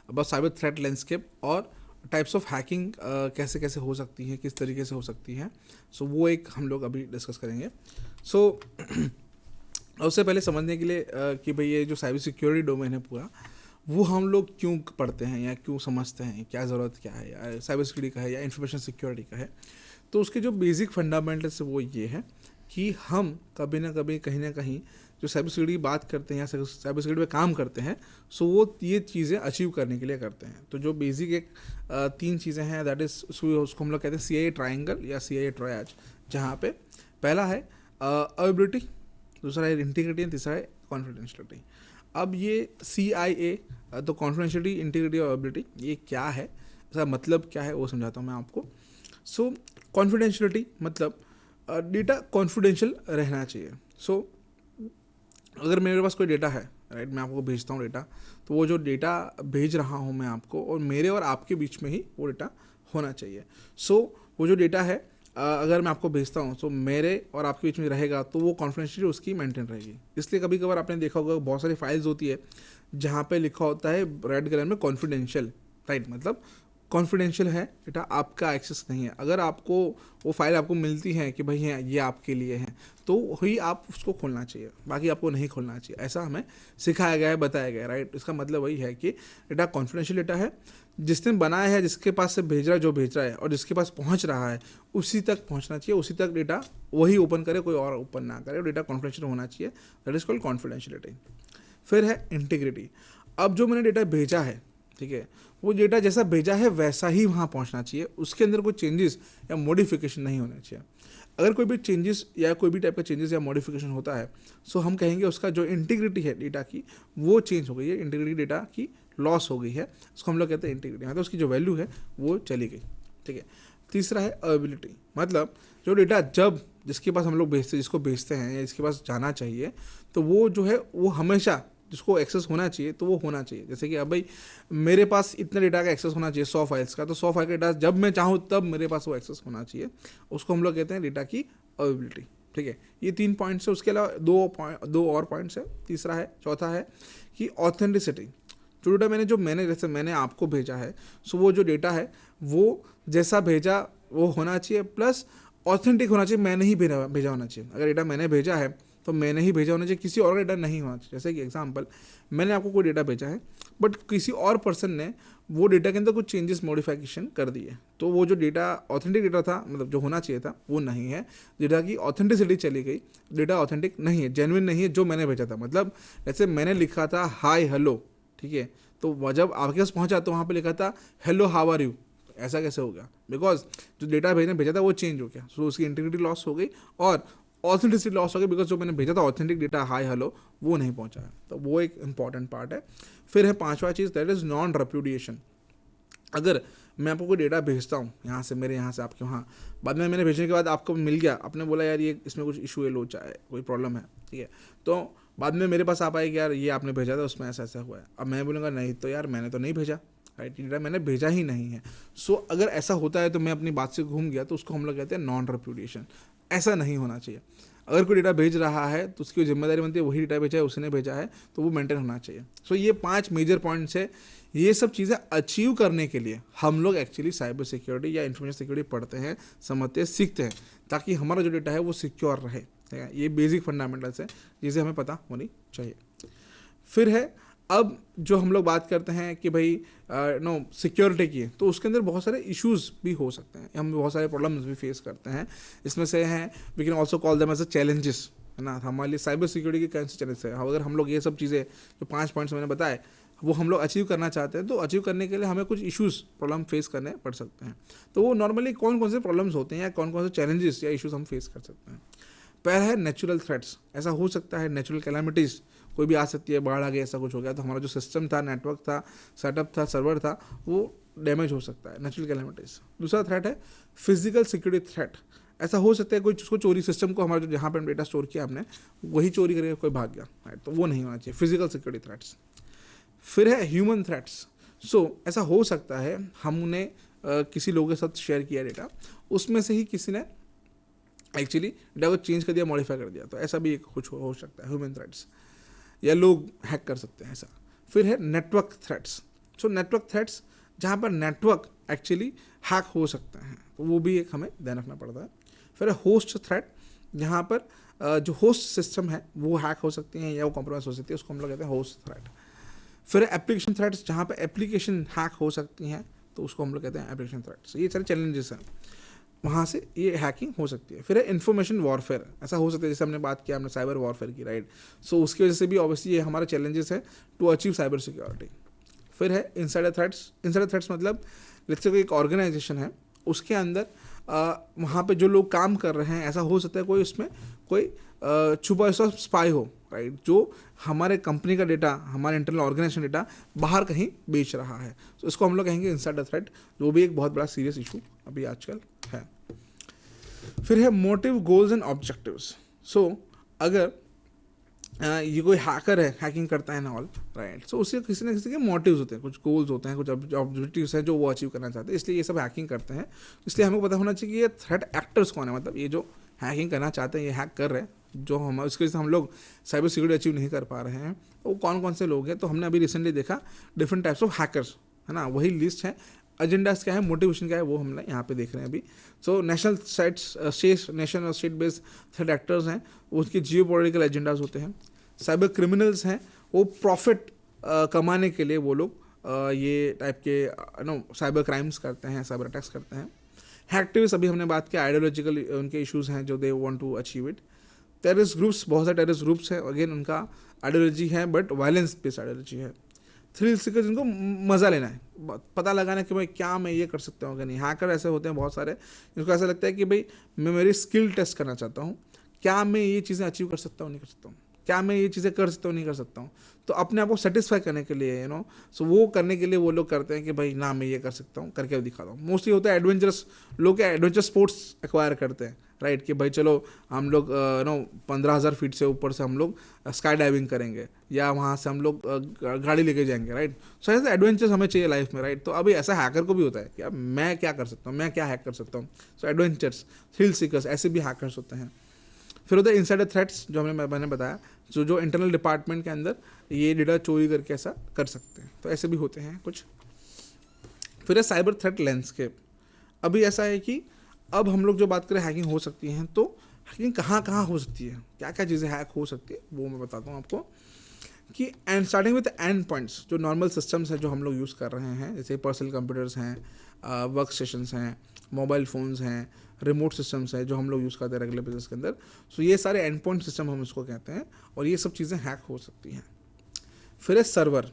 बस cyber threat landscape और types of hacking कैसे कैसे हो सकती है, किस तरीके से हो सकती है। सो वो एक हम लोग अभी डिस्कस करेंगे। सो उससे पहले समझने के लिए कि भाई ये जो साइबर सिक्योरिटी डोमेन है पूरा, वो हम लोग क्यों पढ़ते हैं या क्यों समझते हैं, क्या ज़रूरत क्या है, या साइबर सिक्योरिटी का है या इंफॉर्मेशन सिक्योरिटी का है। तो उसके जो बेसिक फंडामेंटल्स है वो ये है कि हम कभी ना कभी कहीं ना कहीं जो साइबर सिक्योरिटी की बात करते हैं या साइबर सिक्योरिटी पे काम करते हैं, सो वो ये चीज़ें अचीव करने के लिए करते हैं। तो जो बेसिक एक 3 चीज़ें हैं, दैट इज़ उसको हम लोग कहते हैं CIA ट्राइंगल या CIA ट्रायड, जहाँ पे पहला है अवेबिलिटी, दूसरा है इंटीग्रिटी, तीसरा है कॉन्फिडेंशियलिटी। अब ये CIA, तो कॉन्फिडेंशियलिटी, इंटीग्रिटी और अवेबिलिटी, ये क्या है, इसका मतलब क्या है वो समझाता हूँ मैं आपको। सो कॉन्फिडेंशियलिटी मतलब डेटा कॉन्फिडेंशियल रहना चाहिए। सो अगर मेरे पास कोई डेटा है, राइट, मैं आपको भेजता हूँ डेटा, तो वो जो डेटा भेज रहा हूँ मैं आपको, और मेरे और आपके बीच में ही वो डेटा होना चाहिए। सो वो जो डेटा है अगर मैं आपको भेजता हूँ तो मेरे और आपके बीच में रहेगा, तो वो कॉन्फिडेंशियलिटी उसकी मेंटेन रहेगी। इसलिए कभी कभार आपने देखा होगा बहुत सारी फाइल्स होती है जहाँ पे लिखा होता है रेड कलर में कॉन्फिडेंशियल, राइट, मतलब कॉन्फिडेंशियल है डेटा, आपका एक्सेस नहीं है। अगर आपको वो फाइल आपको मिलती है कि भाई ये आपके लिए है, तो ही आप उसको खोलना चाहिए, बाकी आपको नहीं खोलना चाहिए। ऐसा हमें सिखाया गया है, बताया गया है, राइट। इसका मतलब वही है कि डेटा कॉन्फिडेंशियल डेटा है, जिसने बनाया है, जिसके पास से भेज रहा है, जो भेज रहा है और जिसके पास पहुंच रहा है, उसी तक पहुंचना चाहिए, उसी तक डेटा वही ओपन करे, कोई और ओपन ना करे। डेटा कॉन्फिडेंशियल होना चाहिए, दैट इज कॉल्ड कॉन्फिडेंशियलिटी। फिर है इंटीग्रिटी। अब जो मैंने डेटा भेजा है, ठीक है, वो डेटा जैसा भेजा है वैसा ही वहाँ पहुँचना चाहिए, उसके अंदर कोई चेंजेस या मॉडिफिकेशन नहीं होना चाहिए। अगर कोई भी चेंजेस या कोई भी टाइप का चेंजेस या मॉडिफिकेशन होता है, सो हम कहेंगे उसका जो इंटीग्रिटी है डेटा की, वो चेंज हो गई है, इंटीग्रिटी डेटा की लॉस हो गई है, उसको हम लोग कहते हैं इंटीग्रिटी, मतलब उसकी जो वैल्यू है वो चली गई, ठीक है। तीसरा है अवेबिलिटी, मतलब जो डेटा जब जिसके पास हम लोग भेजते, जिसको भेजते हैं या जिसके पास जाना चाहिए, तो वो जो है वो हमेशा जिसको एक्सेस होना चाहिए तो वो होना चाहिए। जैसे कि अब भाई मेरे पास इतने डेटा का एक्सेस होना चाहिए 100 फाइल्स का, तो 100 फाइल का डेटा जब मैं चाहूँ तब मेरे पास वो एक्सेस होना चाहिए, उसको हम लोग कहते हैं डेटा की अवेबिलिटी, ठीक है। ये 3 पॉइंट्स है, उसके अलावा दो और पॉइंट्स है। तीसरा है, चौथा है कि ऑथेंटिसिटी। जो डेटा जैसे मैंने आपको भेजा है, सो वो जो डेटा है वो जैसा भेजा वो होना चाहिए, प्लस ऑथेंटिक होना चाहिए, मैंने ही भेजा होना चाहिए। अगर डेटा मैंने भेजा है तो मैंने ही भेजा होना चाहिए, किसी और का डेटा नहीं होना चाहिए। जैसे कि एग्जांपल, मैंने आपको कोई डेटा भेजा है, बट किसी और पर्सन ने वो डेटा के अंदर कुछ चेंजेस मॉडिफिकेशन कर दिए, तो वो जो डेटा ऑथेंटिक डेटा था, मतलब जो होना चाहिए था, वो नहीं है। डेटा की ऑथेंटिसिटी चली गई, डेटा ऑथेंटिक नहीं है, जेन्युइन नहीं है जो मैंने भेजा था। मतलब जैसे मैंने लिखा था हाय हेलो, ठीक है, तो जब आपके पास पहुंचा तो वहाँ पे लिखा था हेलो हाउ आर यू। ऐसा कैसे हो गया? बिकॉज जो डेटा भेजा था वो चेंज हो गया, सो उसकी इंटीग्रिटी लॉस हो गई और ऑथेंटिसिटी लॉस हो गई, बिकॉज जो मैंने भेजा था ऑथेंटिक डेटा हाय हेलो वो नहीं पहुंचा है। तो वो एक इंपॉर्टेंट पार्ट है। फिर है पांचवा चीज़, दैट इज नॉन रेप्यूडिएशन। अगर मैं आपको कोई डेटा भेजता हूँ यहाँ से, मेरे यहाँ से आपके वहाँ, बाद में मैंने भेजने के बाद आपको मिल गया, आपने बोला यार ये इसमें कुछ इशू है, लोचा है, कोई प्रॉब्लम है, ठीक है, तो बाद में मेरे पास आप आएगी यार ये आपने भेजा था उसमें ऐसा ऐसा हुआ है। अब मैं बोलूँगा नहीं तो यार मैंने तो नहीं भेजा, राइट, डेटा मैंने भेजा ही नहीं है। सो अगर ऐसा होता है तो मैं अपनी बात से घूम गया, तो उसको हम लोग कहते हैं नॉन रेप्यूडिएशन। ऐसा नहीं होना चाहिए। अगर कोई डेटा भेज रहा है तो उसकी जिम्मेदारी बनती है, वही डेटा भेजा है उसने भेजा है, तो वो मेंटेन होना चाहिए। सो ये 5 मेजर पॉइंट्स है। ये सब चीज़ें अचीव करने के लिए हम लोग एक्चुअली साइबर सिक्योरिटी या इन्फॉर्मेशन सिक्योरिटी पढ़ते हैं, समझते हैं, सीखते हैं, ताकि हमारा जो डेटा है वो सिक्योर रहे। ये बेसिक फंडामेंटल्स है जिसे हमें पता होनी चाहिए। फिर है, अब जो हम लोग बात करते हैं कि भाई सिक्योरिटी की, तो उसके अंदर बहुत सारे इश्यूज भी हो सकते हैं, हम बहुत सारे प्रॉब्लम्स भी फेस करते हैं। इसमें से हैं, we can also call them as a challenges, है ना। हमारे लिए साइबर सिक्योरिटी के कौन से चैलेंज है? अगर हम लोग ये सब चीज़ें जो 5 पॉइंट्स मैंने बताए वो हम लोग अचीव करना चाहते हैं, तो अचीव करने के लिए हमें कुछ इश्यूज प्रॉब्लम फेस करने पड़ सकते हैं। तो वो नॉर्मली कौन कौन से प्रॉब्लम्स होते हैं या कौन कौन से चैलेंजेस या इश्यूज हम फेस कर सकते हैं? पहला है नेचुरल थ्रेट्स। ऐसा हो सकता है नेचुरल कैलामिटीज़ कोई भी आ सकती है, बाढ़ आ गई, ऐसा कुछ हो गया, तो हमारा जो सिस्टम था, नेटवर्क था, सेटअप था, सर्वर था, वो डैमेज हो सकता है, नेचुरल कैलामिटीज़। दूसरा थ्रेट है फिजिकल सिक्योरिटी थ्रेट। ऐसा हो सकता है कोई उसको चोरी, सिस्टम को हमारा जो जहाँ पर डेटा स्टोर किया हमने वही चोरी करके कोई भाग गया, राइट, तो वो नहीं होना चाहिए, फिजिकल सिक्योरिटी थ्रेट्स। फिर है ह्यूमन थ्रेट्स। सो ऐसा हो सकता है हमने किसी लोगों के साथ शेयर किया डेटा, उसमें से ही किसी ने एक्चुअली डेटा को चेंज कर दिया, मॉडिफाई कर दिया, तो ऐसा भी एक कुछ हो सकता है ह्यूमन थ्रेट्स, या लोग हैक कर सकते हैं ऐसा। फिर है network threats. So network threats जहाँ पर नेटवर्क एक्चुअली हैक हो सकते हैं, तो वो भी एक हमें ध्यान रखना पड़ता है। फिर होस्ट थ्रेट, जहाँ पर जो होस्ट सिस्टम है वो हैक हो सकती हैं या वो कॉम्प्रोमाइज हो सकती है, उसको हम लोग कहते हैं होस्ट थ्रेट। फिर एप्लीकेशन थ्रेट्स, जहाँ पर एप्लीकेशन हैक हो सकती हैं, तो उसको हम लोग कहते हैं एप्लीकेशन थ्रेट्स। ये सारे चैलेंजेस हैं, वहाँ से ये हैकिंग हो सकती है। फिर है इन्फॉर्मेशन वॉरफेयर, ऐसा हो सकता है जैसे हमने बात किया, हमने साइबर वॉरफेयर की, राइट। सो उसकी वजह से भी ऑब्वियसली ये हमारा चैलेंजेस है टू अचीव साइबर सिक्योरिटी। फिर है इनसाइडर थ्रेट्स। इनसाइडर थ्रेट्स मतलब लेट्स से कोई एक ऑर्गेनाइजेशन है, उसके अंदर वहाँ पे जो लोग काम कर रहे हैं, ऐसा हो सकता है कोई उसमें कोई छुपा ऐसा स्पाई हो, राइट, जो हमारे कंपनी का डेटा, हमारे इंटरनल ऑर्गेनाइजेशन डेटा बाहर कहीं बेच रहा है। तो इसको हम लोग कहेंगे इनसाइडर थ्रेट, जो भी एक बहुत बड़ा सीरियस इशू अभी आजकल है। फिर है मोटिव, गोल्स एंड ऑब्जेक्टिव्स। सो अगर ये कोई हैकर है, हैकिंग करता है ना ऑल, राइट, सो उसके किसी न किसी के मोटिव्स होते हैं, कुछ गोल्स होते हैं, कुछ ऑब्जेक्टिव्स हैं जो वो अचीव करना चाहते हैं, इसलिए ये सब हैकिंग करते हैं। इसलिए हमको पता होना चाहिए कि ये थ्रेट एक्टर्स कौन है, मतलब ये जो हैकिंग करना चाहते हैं, ये हैक कर रहे हैं, जो हम उसकी वजह से हम लोग साइबर सिक्योरिटी अचीव नहीं कर पा रहे हैं, वो कौन कौन से लोग हैं। तो हमने अभी रिसेंटली देखा डिफरेंट टाइप्स ऑफ हैकर्स, है ना, वही लिस्ट है। एजेंडास क्या है, मोटिवेशन क्या है, वो हम यहाँ पे देख रहे हैं अभी। सो नेशनल स्टेट, नेशन और स्टेट बेस्ड थ्रेट एक्टर्स हैं, उसके जियो पॉलिटिकल एजेंडाज होते हैं। साइबर क्रिमिनल्स हैं, वो प्रॉफिट कमाने के लिए वो लोग ये टाइप के साइबर क्राइम्स करते हैं, साइबर अटैक्स करते हैं। हैकटिविस्ट, अभी हमने बात किया, आइडियोलॉजिकल उनके इश्यूज हैं जो they want to achieve it. Terrorist groups, बहुत सारे टेररिस्ट ग्रुप्स हैं, अगेन उनका आइडियोलॉजी है बट वायलेंस बेस्ड आइडियोलॉजी है। थ्रिल सीकर्स, जिनको मज़ा लेना है, पता लगाना कि भाई क्या मैं ये कर सकता हूँ कि नहीं। हैकर ऐसे होते हैं बहुत सारे, जिनको ऐसा लगता है कि भाई मैं मेरी स्किल टेस्ट करना चाहता हूँ, क्या मैं ये चीज़ें अचीव कर सकता हूँ, नहीं कर सकता हूँ, क्या मैं ये चीज़ें कर सकता हूँ, नहीं कर सकता हूँ। तो अपने आप को सेटिस्फाई करने के लिए सो वो करने के लिए वो लोग करते हैं कि भाई ना मैं ये कर सकता हूँ, करके दिखाता हूँ। मोस्टली होता है एडवेंचरस लोग, एडवेंचर स्पोर्ट्स एक्वायर करते हैं, राइट, कि भाई चलो हम लोग 15,000 फीट से ऊपर से हम लोग स्काई डाइविंग करेंगे, या वहाँ से हम लोग गाड़ी लेके जाएंगे, राइट। सो ऐसे एडवेंचर्स हमें चाहिए लाइफ में, राइट। तो अभी ऐसा हैकर को भी होता है कि अब मैं क्या कर सकता हूँ, मैं क्या हैक कर सकता हूँ। सो एडवेंचर्स, थ्रिल सीकर्स, ऐसे भी हैकर्स होते हैं। फिर होता है इनसाइडर थ्रेट्स, जो मैंने बताया, जो इंटरनल डिपार्टमेंट के अंदर ये डेटा चोरी करके ऐसा कर सकते हैं, तो ऐसे भी होते हैं कुछ। फिर है साइबर थ्रेट लैंडस्केप। अभी ऐसा है कि अब हम लोग जो बात करें हैकिंग हो सकती हैं, तो हैकिंग कहाँ कहाँ हो सकती है, क्या क्या चीज़ें हैक हो सकती है, वो मैं बताता हूँ आपको। कि and starting with and points, जो नॉर्मल सिस्टम्स हैं जो हम लोग यूज़ कर रहे हैं, जैसे पर्सनल कंप्यूटर्स हैं, वर्क स्टेशंस हैं, मोबाइल फ़ोन्स हैं, रिमोट सिस्टम्स हैं जो हम लोग यूज़ करते हैं रेगुलर बिजनेस के अंदर। सो ये सारे एंड पॉइंट सिस्टम हम इसको कहते हैं, और ये सब चीज़ें हैक हो सकती हैं। फिर है सर्वर।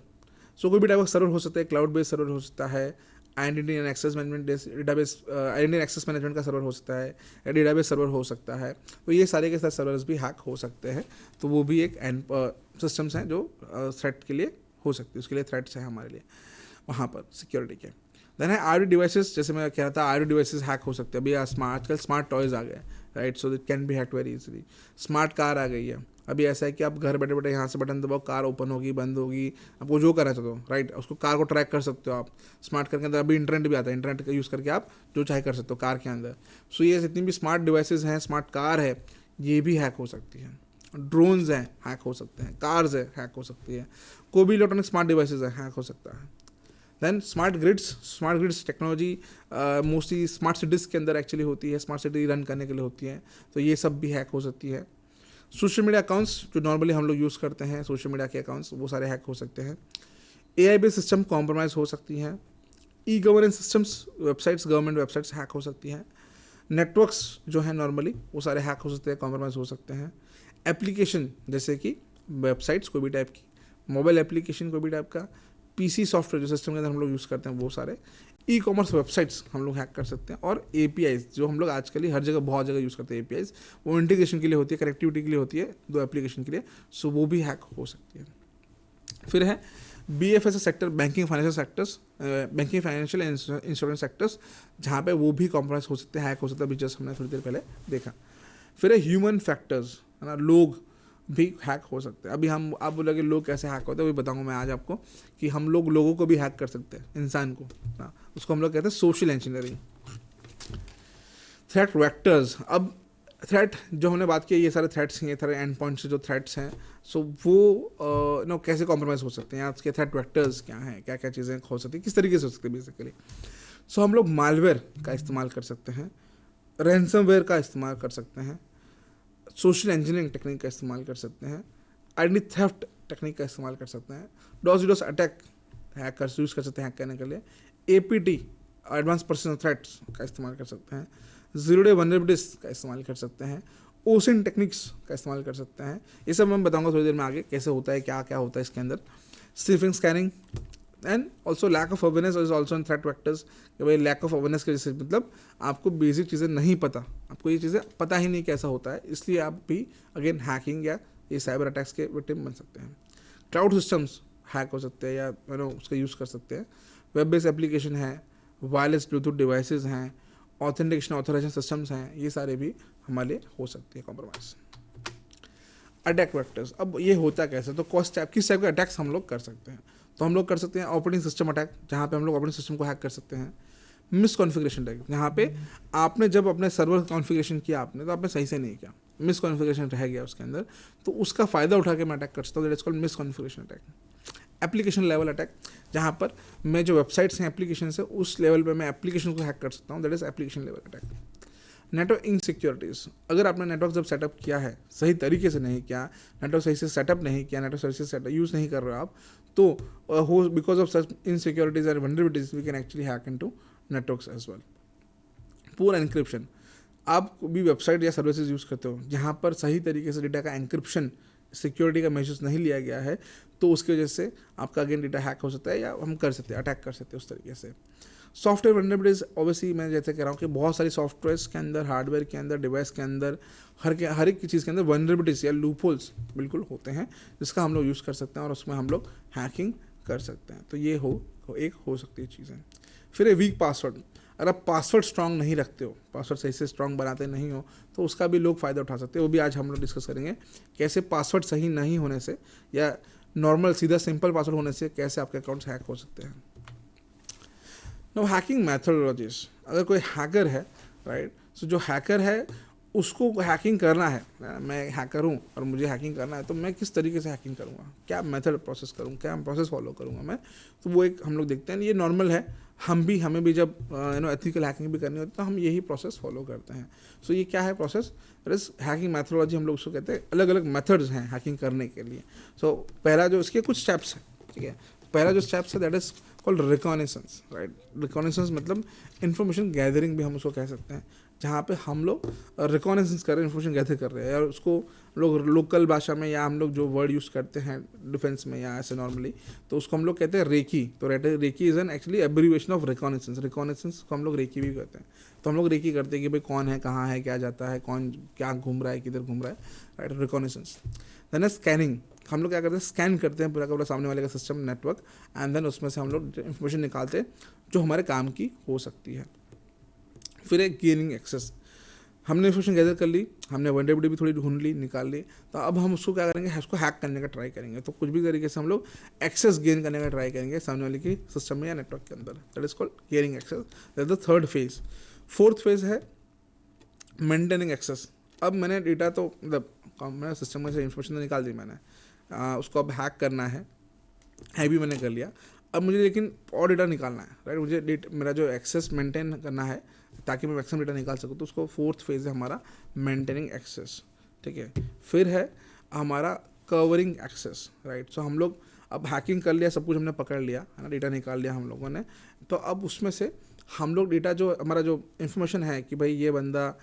सो कोई भी टाइप का सर्वर हो सकता है, क्लाउड बेस्ड सर्वर हो सकता है, identity and access management database, identity access management का सर्वर हो सकता है, या डेटाबेस सर्वर हो सकता है। तो ये सारे के सारे सर्वर्स भी हैक हो सकते हैं, तो वो भी एक एंड सिस्टम्स हैं जो थ्रेट के लिए हो सकती है, उसके लिए थ्रेट्स हैं हमारे लिए वहाँ पर सिक्योरिटी के। देन है आईओटी डिवाइसेस, जैसे मैं कह रहा था आईओटी डिवाइसेस हैक हो सकते हैं। अभी आजकल स्मार्ट टॉयज़ आ गए, right, so it can be hacked very easily. Smart car आ गई है, अभी ऐसा है कि आप घर बैठे बैठे यहाँ से बटन दबाओ, कार ओपन होगी, बंद होगी, आपको जो करना चाहते हो, राइट, उसको कार को ट्रैक कर सकते हो आप। स्मार्ट कार के अंदर अभी इंटरनेट भी आता है, इंटरनेट का यूज़ करके आप जो चाहे कर सकते हो कार के अंदर। सो ये जितनी भी स्मार्ट डिवाइसेज हैं, स्मार्ट कार है, ये भी हैक हो सकती है। ड्रोन्स हैं, हैक हो सकते हैं, कार्स है, हैक हो सकती है, कोई भी इलेक्ट्रॉनिक स्मार्ट डिवाइसेज है, हैक हो सकता है। Then smart grids technology mostly smart cities के अंदर एक्चुअली होती है, स्मार्ट सिटी रन करने के लिए होती है, तो ये सब भी हैक हो सकती है। सोशल मीडिया अकाउंट्स जो नॉर्मली हम लोग यूज़ करते हैं, सोशल मीडिया के अकाउंट्स, वो सारे हैक हो सकते हैं। एआई बेस्ड सिस्टम कॉम्प्रोमाइज़ हो सकती हैं। E governance systems, websites, government websites hack हो सकती हैं। नेटवर्क्स जो हैं नॉर्मली वो सारे हैक हो सकते हैं, कॉम्प्रोमाइज़ हो सकते हैं। एप्लीकेशन जैसे कि वेबसाइट्स कोई भी टाइप की, मोबाइल एप्लीकेशन कोई भी टाइप का, पीसी सॉफ्टवेयर जो सिस्टम के अंदर हम लोग यूज़ करते हैं वो सारे, ई कॉमर्स वेबसाइट्स हम लोग हैक कर सकते हैं। और एपीआईज जो हम लोग आजकल ही हर जगह बहुत जगह यूज़ करते हैं, एपीआईज वो इंटीग्रेशन के लिए होती है, कनेक्टिविटी के लिए होती है दो एप्लीकेशन के लिए, सो वो भी हैक हो सकती है। फिर है BFS sector, banking financial sectors, banking financial insurance sectors, जहाँ पे वो भी कॉम्प्रोमाइज हो सकते हैं, हैक हो सकता है, अभी जस्ट हमने थोड़ी देर पहले देखा। फिर है ह्यूमन फैक्टर्स, है ना, लोग भी हैक हो सकते हैं। अभी हम आप बोलोगे लोग कैसे हैक होते हैं, वही बताऊंगा मैं आज आपको कि हम लोग लोगों को भी हैक कर सकते हैं, इंसान को, ना, उसको हम लोग कहते हैं सोशल इंजीनियरिंग। थ्रेट वेक्टर्स, अब थ्रेट जो हमने बात की, ये सारे थ्रेट्स हैं, ये सारे एंड पॉइंट्स जो थ्रेट्स हैं, सो वो नो कैसे कॉम्प्रोमाइज़ हो सकते हैं, या उसके थ्रेट वेक्टर्स क्या हैं, क्या क्या चीज़ें हो सकती हैं, किस तरीके से हो सकती है बेसिकली। सो हम लोग मालवेयर का इस्तेमाल कर सकते हैं, रैंसमवेयर का इस्तेमाल कर सकते हैं, सोशल इंजीनियरिंग टेक्निक का इस्तेमाल कर सकते हैं, आइडेंटिटी थेफ्ट टेक्निक का इस्तेमाल कर सकते हैं, डॉस अटैक हैकर्स यूज़ कर सकते हैं हैक करने के लिए, एपीटी एडवांस पर्सनल थ्रेट्स का इस्तेमाल कर सकते हैं, जीरो डे वनरेबिलिटीज का इस्तेमाल कर सकते हैं, ओसिन टेक्निक्स का इस्तेमाल कर सकते हैं। ये सब मैं बताऊंगा थोड़ी देर में आगे कैसे होता है, क्या क्या होता है इसके अंदर। Sniffing scanning and also lack of awareness is also in threat vectors, कि भाई लैक ऑफ अवेयरनेस के जैसे मतलब आपको बेसिक चीज़ें नहीं पता, आपको ये चीज़ें पता ही नहीं कैसा होता है, इसलिए आप भी अगेन हैकिंग या ये साइबर अटैक्स के विक्टिम बन सकते हैं। क्लाउड सिस्टम्स हैक हो सकते हैं या उसका यूज़ कर सकते हैं, वेब बेस्ड एप्लीकेशन है, वायरलेस ब्लूटूथ डिवाइसेस हैं, ऑथेंटिकेशन ऑथराइजेशन सिस्टम्स हैं, ये सारे भी हमारे लिए हो सकते हैं कॉम्प्रोमाइज़। अटैक वेक्टर्स, अब ये होता कैसे, तो किस टाइप के अटैक्स हम लोग कर सकते हैं, तो हम लोग कर सकते हैं ऑपरेटिंग सिस्टम अटैक, जहाँ पे हम लोग ऑपरेटिंग सिस्टम को हैक कर सकते हैं। मिस कॉन्फ़िगरेशन अटैक, जहाँ पे आपने जब अपने सर्वर कॉन्फ़िगरेशन किया आपने, तो आपने सही से नहीं किया, मिस कॉन्फ़िगरेशन रह गया उसके अंदर, तो उसका फ़ायदा उठा के मैं अटैक कर सकता हूँ, that is called miss configuration attack. Application level attack, जहाँ पर मैं जो वेबसाइट्स हैं एप्लीकेशन से, उस लेवल पे मैं एप्लीकेशन को हैक कर सकता हूँ, that is application level attack. Network insecurities, अगर आपने नेटवर्क जब सेटअप किया है सही तरीके से नहीं किया, नेटवर्क सही से सेटअप नहीं किया, नेटवर्क सही से सेटअप यूज़ नहीं कर रहे हो आप, तो हो because of such insecurities and vulnerabilities we can actually hack into networks as well. पूरा एनक्रिप्शन, आप भी वेबसाइट या सर्विसेज यूज़ करते हो जहाँ पर सही तरीके से डेटा का एनक्रिप्शन सिक्योरिटी का मेजर्स नहीं लिया गया है, तो उसकी वजह से आपका अगेन डेटा हैक हो सकता है, या हम कर सकते हैं अटैक कर सकते हैं उस तरीके से। सॉफ्टवेयर वनरेबिलिटीज, ऑब्वियसली मैं जैसे कह रहा हूँ कि बहुत सारी सॉफ्टवेयर्स के अंदर, हार्डवेयर के अंदर, डिवाइस के अंदर, हर एक चीज़ के अंदर वनरेबिलिटीज या लूपहोल्स बिल्कुल होते हैं, जिसका हम लोग यूज़ कर सकते हैं और उसमें हम लोग हैकिंग कर सकते हैं। तो ये एक हो सकती है चीज़ें। फिर है वीक पासवर्ड, अगर आप पासवर्ड स्ट्रांग नहीं रखते हो, पासवर्ड सही से स्ट्रांग बनाते नहीं हो, तो उसका भी लोग फ़ायदा उठा सकते हैं। वो भी आज हम लोग डिस्कस करेंगे, कैसे पासवर्ड सही नहीं होने से या नॉर्मल सीधा सिंपल पासवर्ड होने से कैसे आपके अकाउंट्स हैक हो सकते हैं। नो हैकिंग मैथोडोलॉजीज, अगर कोई हैकर है राइट, सो जो हैकर है उसको हैकिंग करना है, मैं हैकर हूँ और मुझे हैकिंग करना है, तो मैं किस तरीके से हैकिंग करूँगा, क्या मेथड प्रोसेस करूँ, क्या प्रोसेस फॉलो करूँगा मैं, तो वो एक हम लोग देखते हैं। ये नॉर्मल है, हमें भी जब एथिकल हैकिंग भी करनी होती है तो हम यही प्रोसेस फॉलो करते हैं। सो ये क्या है प्रोसेस, हैकिंग मैथोडोलॉजी हम लोग उसको कहते हैं। अलग अलग मेथड्स हैं हैकिंग करने के लिए। सो पहला जो इसके कुछ स्टेप्स हैं, ठीक है, पहला जो स्टेप्स है that is called reconnaissance, right. Reconnaissance मतलब इन्फॉर्मेशन गैदरिंग भी हम उसको कह सकते हैं, जहाँ पे हम लोग रिकॉनेसेंस कर रहे हैं, इन्फॉर्मेशन गैदर कर रहे हैं, और उसको लोग लोकल भाषा में या हम लोग जो वर्ड यूज़ करते हैं डिफेंस में या ऐसे नॉर्मली, तो उसको हम लोग कहते हैं रेकी। तो recce is an actually abbreviation of reconnaissance. Reconnaissance को हम लोग रेकी भी कहते हैं। तो हम लोग रेकी करते हैं कि भाई कौन है, कहाँ है, क्या जाता है, कौन क्या घूम रहा है, किधर घूम रहा है, राइट, रिकॉनेसेंस। देन स्कैनिंग, हम लोग क्या करते हैं, स्कैन करते हैं पूरा का पूरा सामने वाले का सिस्टम नेटवर्क, एंड देन उसमें से हम लोग इन्फॉर्मेशन निकालते हैं जो हमारे काम की हो सकती है। फिर एक गेनिंग एक्सेस, हमने इन्फॉर्मेशन गैदर कर ली, हमने वनरेबिलिटी भी थोड़ी ढूंढ ली, निकाल ली, तो अब हम उसको क्या करेंगे, उसको हैक करने का ट्राई करेंगे। तो कुछ भी तरीके से हम लोग एक्सेस गेन करने का ट्राई करेंगे सामने वाले की सिस्टम में या नेटवर्क के अंदर। That is called gaining access, that is the third phase. Fourth phase है मेंटेनिंग एक्सेस। अब मैंने डेटा तो मतलब मैंने सिस्टम में से इन्फॉर्मेशन तो निकाल दी मैंने, उसको अब हैक करना है भी मैंने कर लिया। अब मुझे लेकिन और डेटा निकालना है, राइट। मुझे मेरा जो एक्सेस मेंटेन करना है ताकि मैं मैक्सिमम डेटा निकाल सकूँ, तो उसको फोर्थ फेज है हमारा मेंटेनिंग एक्सेस, ठीक है। फिर है हमारा कवरिंग एक्सेस, राइट। सो हम लोग अब हैकिंग कर लिया, सब कुछ हमने पकड़ लिया है ना, डेटा निकाल लिया हम लोगों ने, तो अब उसमें से हम लोग डेटा जो हमारा जो इन्फॉर्मेशन है कि भाई ये बंदा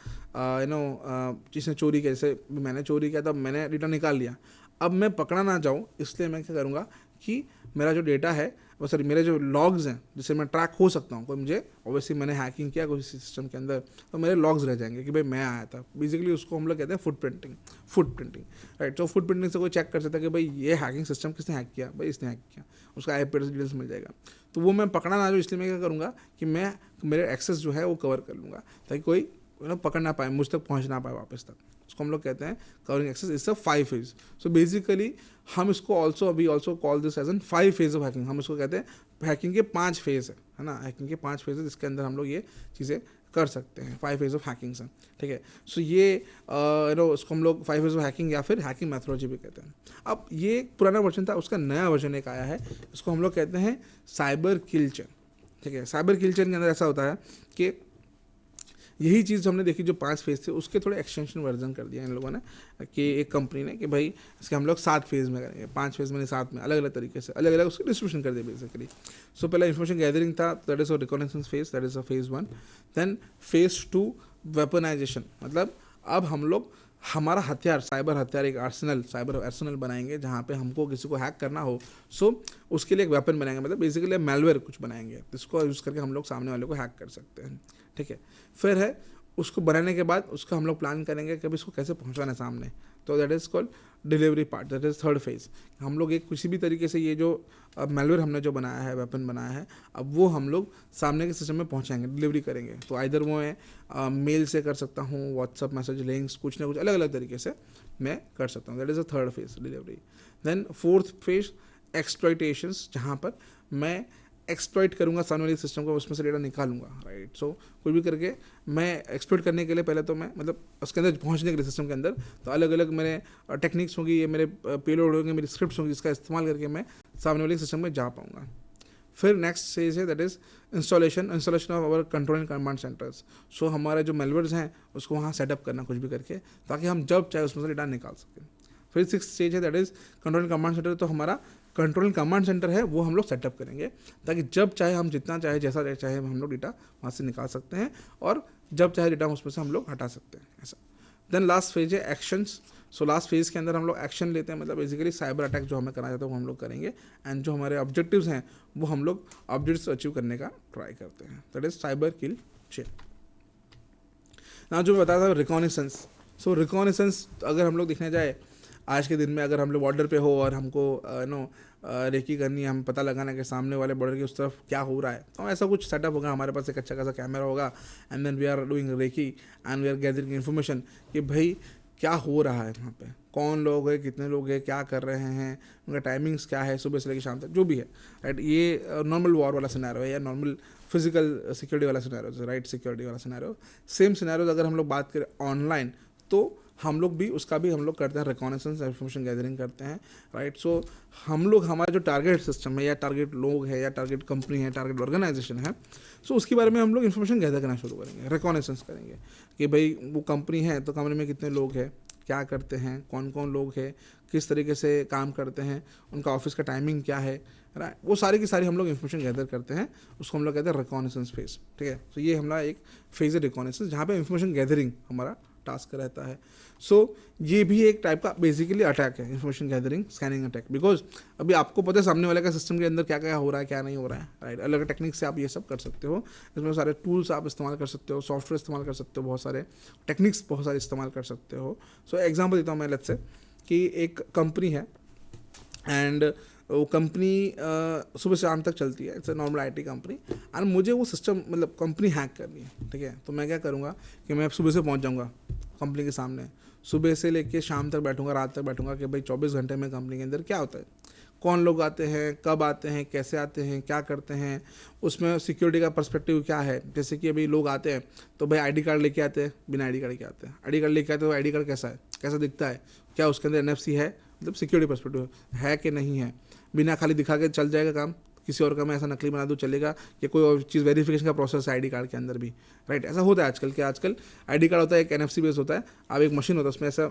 जिसने चोरी किया, जैसे मैंने चोरी किया, तब मैंने डेटा निकाल लिया। अब मैं पकड़ा ना जाऊँ इसलिए मैं क्या करूँगा कि मेरा जो डेटा है, सॉरी मेरे जो लॉग्स हैं जिससे मैं ट्रैक हो सकता हूँ, कोई मुझे ऑब्वियसली मैंने हैकिंग किया कोई सिस्टम के अंदर, तो मेरे लॉग्स रह जाएंगे कि भाई मैं आया था। बेसिकली उसको हम लोग कहते हैं फुटप्रिंटिंग, राइट। तो फुटप्रिंटिंग से कोई चेक कर सकता है कि भाई ये हैकिंग सिस्टम किसने हैक किया, भाई इसने हैक किया, उसका IP एड्रेस डिटेल्स मिल जाएगा। तो वो मैं पकड़ा ना जाऊँ इसलिए मैं क्या करूँगा कि मैं मेरे एक्सेस जो है वो कवर कर लूँगा, ताकि कोई पकड़ ना पाए, मुझ तक पहुँच ना पाए वापस तक। उसको हम लोग कहते हैं covering access. It's a 5 phase. So basically हम इसको also call this as an 5 phase of hacking. हम इसको कहते हैं हैकिंग के 5 फेज है ना, हैकिंग के 5 फेज है जिसके अंदर हम लोग ये चीज़ें कर सकते हैं 5 फेज ऑफ हैकिंग से, ठीक है। सो ये उसको हम लोग 5 फेज ऑफ हैकिंग या फिर हैकिंग मैथोलॉजी भी कहते हैं। अब ये एक पुराना वर्जन था, उसका नया वर्जन एक आया है, उसको हम लोग कहते हैं साइबर किल चेन, ठीक है। साइबर किल चेन के अंदर ऐसा होता है कि यही चीज़ हमने देखी जो 5 फेज थे उसके थोड़े एक्सटेंशन वर्जन कर दिया इन लोगों ने, कि एक कंपनी ने कि भाई इसके हम लोग 7 फेज में करेंगे, 5 फेज में 7 में, अलग अलग तरीके से अलग अलग उसकी डिस्ट्रीब्यूशन कर दिया बेसिकली। सो पहला इन्फॉर्मेशन गैदरिंग था, that is a recognitions phase, that is a phase 1। Then phase 2 weaponisation, मतलब अब हम लोग हमारा हथियार, साइबर हथियार, एक आर्सेनल, साइबर आर्सेनल बनाएंगे जहाँ पे हमको किसी को हैक करना हो, सो उसके लिए एक वेपन बनाएंगे, मतलब बेसिकली मैलवेयर कुछ बनाएंगे जिसको यूज़ करके हम लोग सामने वाले को हैक कर सकते हैं, ठीक है। फिर है उसको बनाने के बाद उसको हम लोग प्लान करेंगे कि अभी इसको कैसे पहुंचाना है सामने, तो that is called delivery part, that is third phase. हम लोग एक किसी भी तरीके से ये जो मैलवेयर हमने जो बनाया है, वेपन बनाया है, अब वो हम लोग सामने के सिस्टम में पहुंचाएंगे, डिलीवरी करेंगे। तो आइदर वो मैं मेल से कर सकता हूँ, व्हाट्सअप मैसेज, लिंक्स, कुछ ना कुछ अलग अलग तरीके से मैं कर सकता हूँ, that is a third phase delivery. Then fourth phase exploitations, जहाँ पर मैं एक्सप्लॉइट करूंगा सामने वाले सिस्टम को, उसमें से डेटा निकालूंगा, राइट। सो कुछ भी करके मैं एक्सप्लॉइट करने के लिए पहले तो मैं मतलब उसके अंदर पहुंचने के लिए सिस्टम के अंदर तो अलग अलग मेरे टेक्निक्स होंगी, ये मेरे पेलोड होंगे, मेरी स्क्रिप्ट्स होंगी, जिसका इस्तेमाल करके मैं सामने वाले सिस्टम में जा पाऊंगा। फिर नेक्स्ट स्टेज है that is installation of our control and command centres. सो हमारे जो मेलवेयर्स हैं उसको वहाँ सेटअप करना कुछ भी करके, ताकि हम जब चाहे उसमें से डेटा निकाल सकें। फिर 6th स्टेज है that is control and command centre. तो हमारा कंट्रोल कमांड सेंटर है वो हम लोग सेटअप करेंगे, ताकि जब चाहे हम जितना चाहे जैसा चाहे हम लोग डेटा वहाँ से निकाल सकते हैं, और जब चाहे डेटा उसमें से हम लोग हटा सकते हैं, ऐसा। देन लास्ट फेज है एक्शंस। सो लास्ट फेज के अंदर हम लोग एक्शन लेते हैं, मतलब बेसिकली साइबर अटैक जो हमें करना चाहते हैं वो हम लोग करेंगे, एंड जो हमारे ऑब्जेक्टिव्स हैं वो हम लोग ऑब्जेक्टिव्स अचीव करने का ट्राई करते हैं, that is cyber kill chain. ना जो मैं बताया था रिकॉनिसेंस। सो रिकॉनिसेंस अगर हम लोग देखने जाए आज के दिन में, अगर हम लोग बॉर्डर पे हो और हमको रेकी करनी है, हम पता लगाना कि सामने वाले बॉर्डर की उस तरफ क्या हो रहा है, तो ऐसा कुछ सेटअप होगा, हमारे पास एक अच्छा खासा कैमरा होगा, and then we are doing recce and we are gathering information कि भाई क्या हो रहा है वहाँ पे, कौन लोग हैं, कितने लोग हैं, क्या कर रहे हैं, उनका टाइमिंग्स क्या है, सुबह से लेकर शाम तक जो भी है, राइट। ये नॉर्मल वॉर वाला सिनेरियो है या नॉर्मल फिजिकल सिक्योरिटी वाला सिनेरियो, राइट, सिक्योरिटी वाला सिनेरियो। सेम सिनेरियो अगर हम लोग बात करें ऑनलाइन, तो हम लोग भी उसका भी हम लोग करते हैं रिकॉनेसेंस, इन्फॉर्मेशन गैदरिंग करते हैं, राइट। सो हम लोग हमारा जो टारगेट सिस्टम है या टारगेट लोग है या टारगेट कंपनी है, टारगेट ऑर्गेनाइजेशन है, सो उसके बारे में हम लोग इन्फॉर्मेशन गैदर करना शुरू करेंगे, रिकॉनेसेंस करेंगे कि भाई वो कंपनी है तो कंपनी में कितने लोग हैं, क्या करते हैं, कौन कौन लोग हैं, किस तरीके से काम करते हैं, उनका ऑफिस का टाइमिंग क्या है, राइट। वो सारी की सारी हम लोग इन्फॉर्मेशन गैदर करते हैं, उसको हम लोग कहते हैं रिकॉनेसेंस फेज, ठीक है। तो ये हमारा एक फेज है रिकॉनेसेंस, जहाँ पे इन्फॉर्मेशन गैदरिंग हमारा टास्क रहता है। सो ये भी एक टाइप का बेसिकली अटैक है, information gathering scanning attack, because अभी आपको पता है सामने वाले का सिस्टम के अंदर क्या क्या हो रहा है, क्या नहीं हो रहा है, राइट। अलग टेक्निक से आप ये सब कर सकते हो, इसमें सारे टूल्स आप इस्तेमाल कर सकते हो, सॉफ्टवेयर इस्तेमाल कर सकते हो, बहुत सारे टेक्निक्स बहुत सारे इस्तेमाल कर सकते हो। सो एग्जाम्पल देता हूँ मैं, लेट्स से कि एक कंपनी है एंड वो कंपनी सुबह से शाम तक चलती है, it's a normal IT company, and मुझे वो सिस्टम मतलब कंपनी हैक करनी है, ठीक है। तो मैं क्या करूँगा कि मैं सुबह से पहुँच जाऊँगा कंपनी के सामने, सुबह से लेके शाम तक बैठूंगा, रात तक बैठूंगा कि भाई 24 घंटे में कंपनी के अंदर क्या होता है, कौन लोग आते हैं, कब आते हैं, कैसे आते हैं, क्या करते हैं, उसमें सिक्योरिटी का पर्सपेक्टिव क्या है। जैसे कि अभी लोग आते हैं तो भाई आईडी कार्ड लेके आते हैं, बिना आईडी कार्ड के आते हैं, आईडी कार्ड लेके आते हैं तो आईडी कार्ड कैसा है, कैसा दिखता है, क्या उसके अंदर NFC है, मतलब सिक्योरिटी पर्सपेक्टिव है कि नहीं है, बिना खाली दिखा के चल जाएगा काम, किसी और का मैं ऐसा नकली बना दूँ चलेगा, या कोई और चीज़ वेरिफिकेशन का प्रोसेस है आईडी कार्ड के अंदर भी, राइट। ऐसा होता है आजकल कि आजकल आईडी कार्ड होता है एक NFC बेस होता है, आप एक मशीन होता है उसमें ऐसा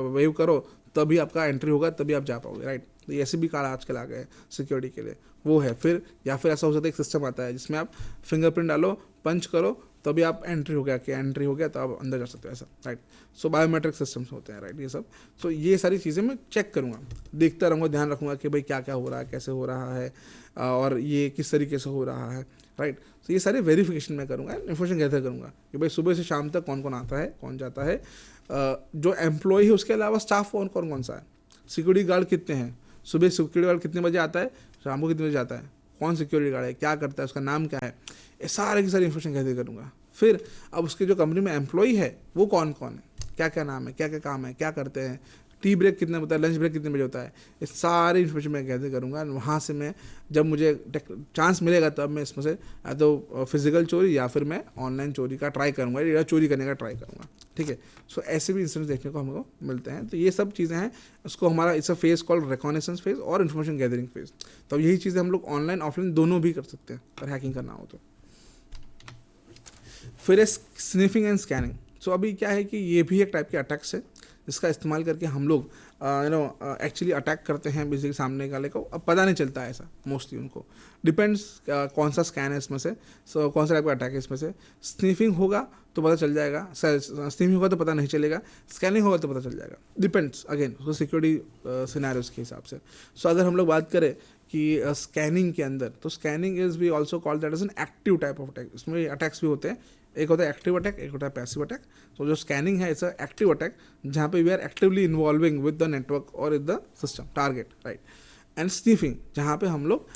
वेव करो तभी आपका एंट्री होगा, तभी आप जा पाओगे, राइट। तो ऐसे भी कार्ड आजकल आ गए सिक्योरिटी के लिए, वो है। फिर या फिर ऐसा हो सकता है एक सिस्टम आता है जिसमें आप फिंगरप्रिंट डालो, पंच करो, तभी आप एंट्री हो गया, कि एंट्री हो गया तो आप अंदर जा सकते हो, ऐसा, राइट। सो बायोमेट्रिक सिस्टम्स होते हैं, राइट, ये सब। सो ये सारी चीज़ें मैं चेक करूँगा, देखता रहूँगा, ध्यान रखूँगा कि भाई क्या क्या हो रहा है, कैसे हो रहा है, और ये किस तरीके से हो रहा है, राइट। तो ये सारे वेरिफिकेशन मैं करूँगा, इन्फॉर्मेशन गैदर करूँगा कि भाई सुबह से शाम तक कौन कौन आता है, कौन जाता है, जो एम्प्लॉय है उसके अलावा स्टाफ कौन कौन सा है, सिक्योरिटी गार्ड कितने हैं, सुबह सिक्योरिटी गार्ड कितने बजे आता है, शाम को कितने बजे आता है, कौन सिक्योरिटी गार्ड है, क्या करता है, उसका नाम क्या है, ये सारे की सारी इन्फॉर्मेशन गैदर करूँगा। फिर अब उसके जो कंपनी में एम्प्लॉय है वो कौन कौन है, क्या क्या नाम है, क्या क्या काम है, क्या करते हैं, टी ब्रेक कितने होता है, लंच ब्रेक कितने बजे होता है, ये सारी इन्फॉर्मेशन मैं गैदर करूँगा। वहाँ से मैं जब मुझे चांस मिलेगा तब मैं इसमें से या तो फिजिकल चोरी या फिर मैं ऑनलाइन चोरी का ट्राई करूँगा या चोरी करने का ट्राई करूँगा, ठीक है। सो ऐसे भी इंसिडेंट्स देखने को हमको मिलते हैं। तो ये सब चीज़ें हैं, उसको हमारा it's a phase called reconnaissance phase और इन्फॉर्मेशन गैदरिंग फेज। तो यही चीज़ें हम लोग ऑनलाइन ऑफलाइन दोनों भी कर सकते हैं अगर हैकिंग करना हो तो। फिर है स्निफिंग एंड स्कैनिंग। सो अभी क्या है कि ये भी एक टाइप के अटैक्स है जिसका इस्तेमाल करके हम लोग एक्चुअली अटैक करते हैं बेसिकली सामने वाले को। अब पता नहीं चलता है ऐसा मोस्टली उनको, डिपेंड्स कौन सा स्कैन है इसमें से, सो कौन सा टाइप का अटैक है इसमें से। स्निफिंग होगा तो पता चल जाएगा, स्निफिंग होगा तो पता नहीं चलेगा, स्कैनिंग होगा तो पता चल जाएगा, डिपेंड्स अगेन उसको सिक्योरिटी सिनेरियोस के हिसाब से। सो अगर हम लोग बात करें कि स्कैनिंग के अंदर, तो scanning is we also called that as an active type of attack. इसमें अटैक्स भी होते हैं, एक होता है एक्टिव अटैक, एक होता है पैसिव अटैक। तो जो स्कैनिंग है इट्स अ एक्टिव अटैक जहाँ पे we are actively involving with the network और with the system target, right. And sniffing जहाँ पे हम लोग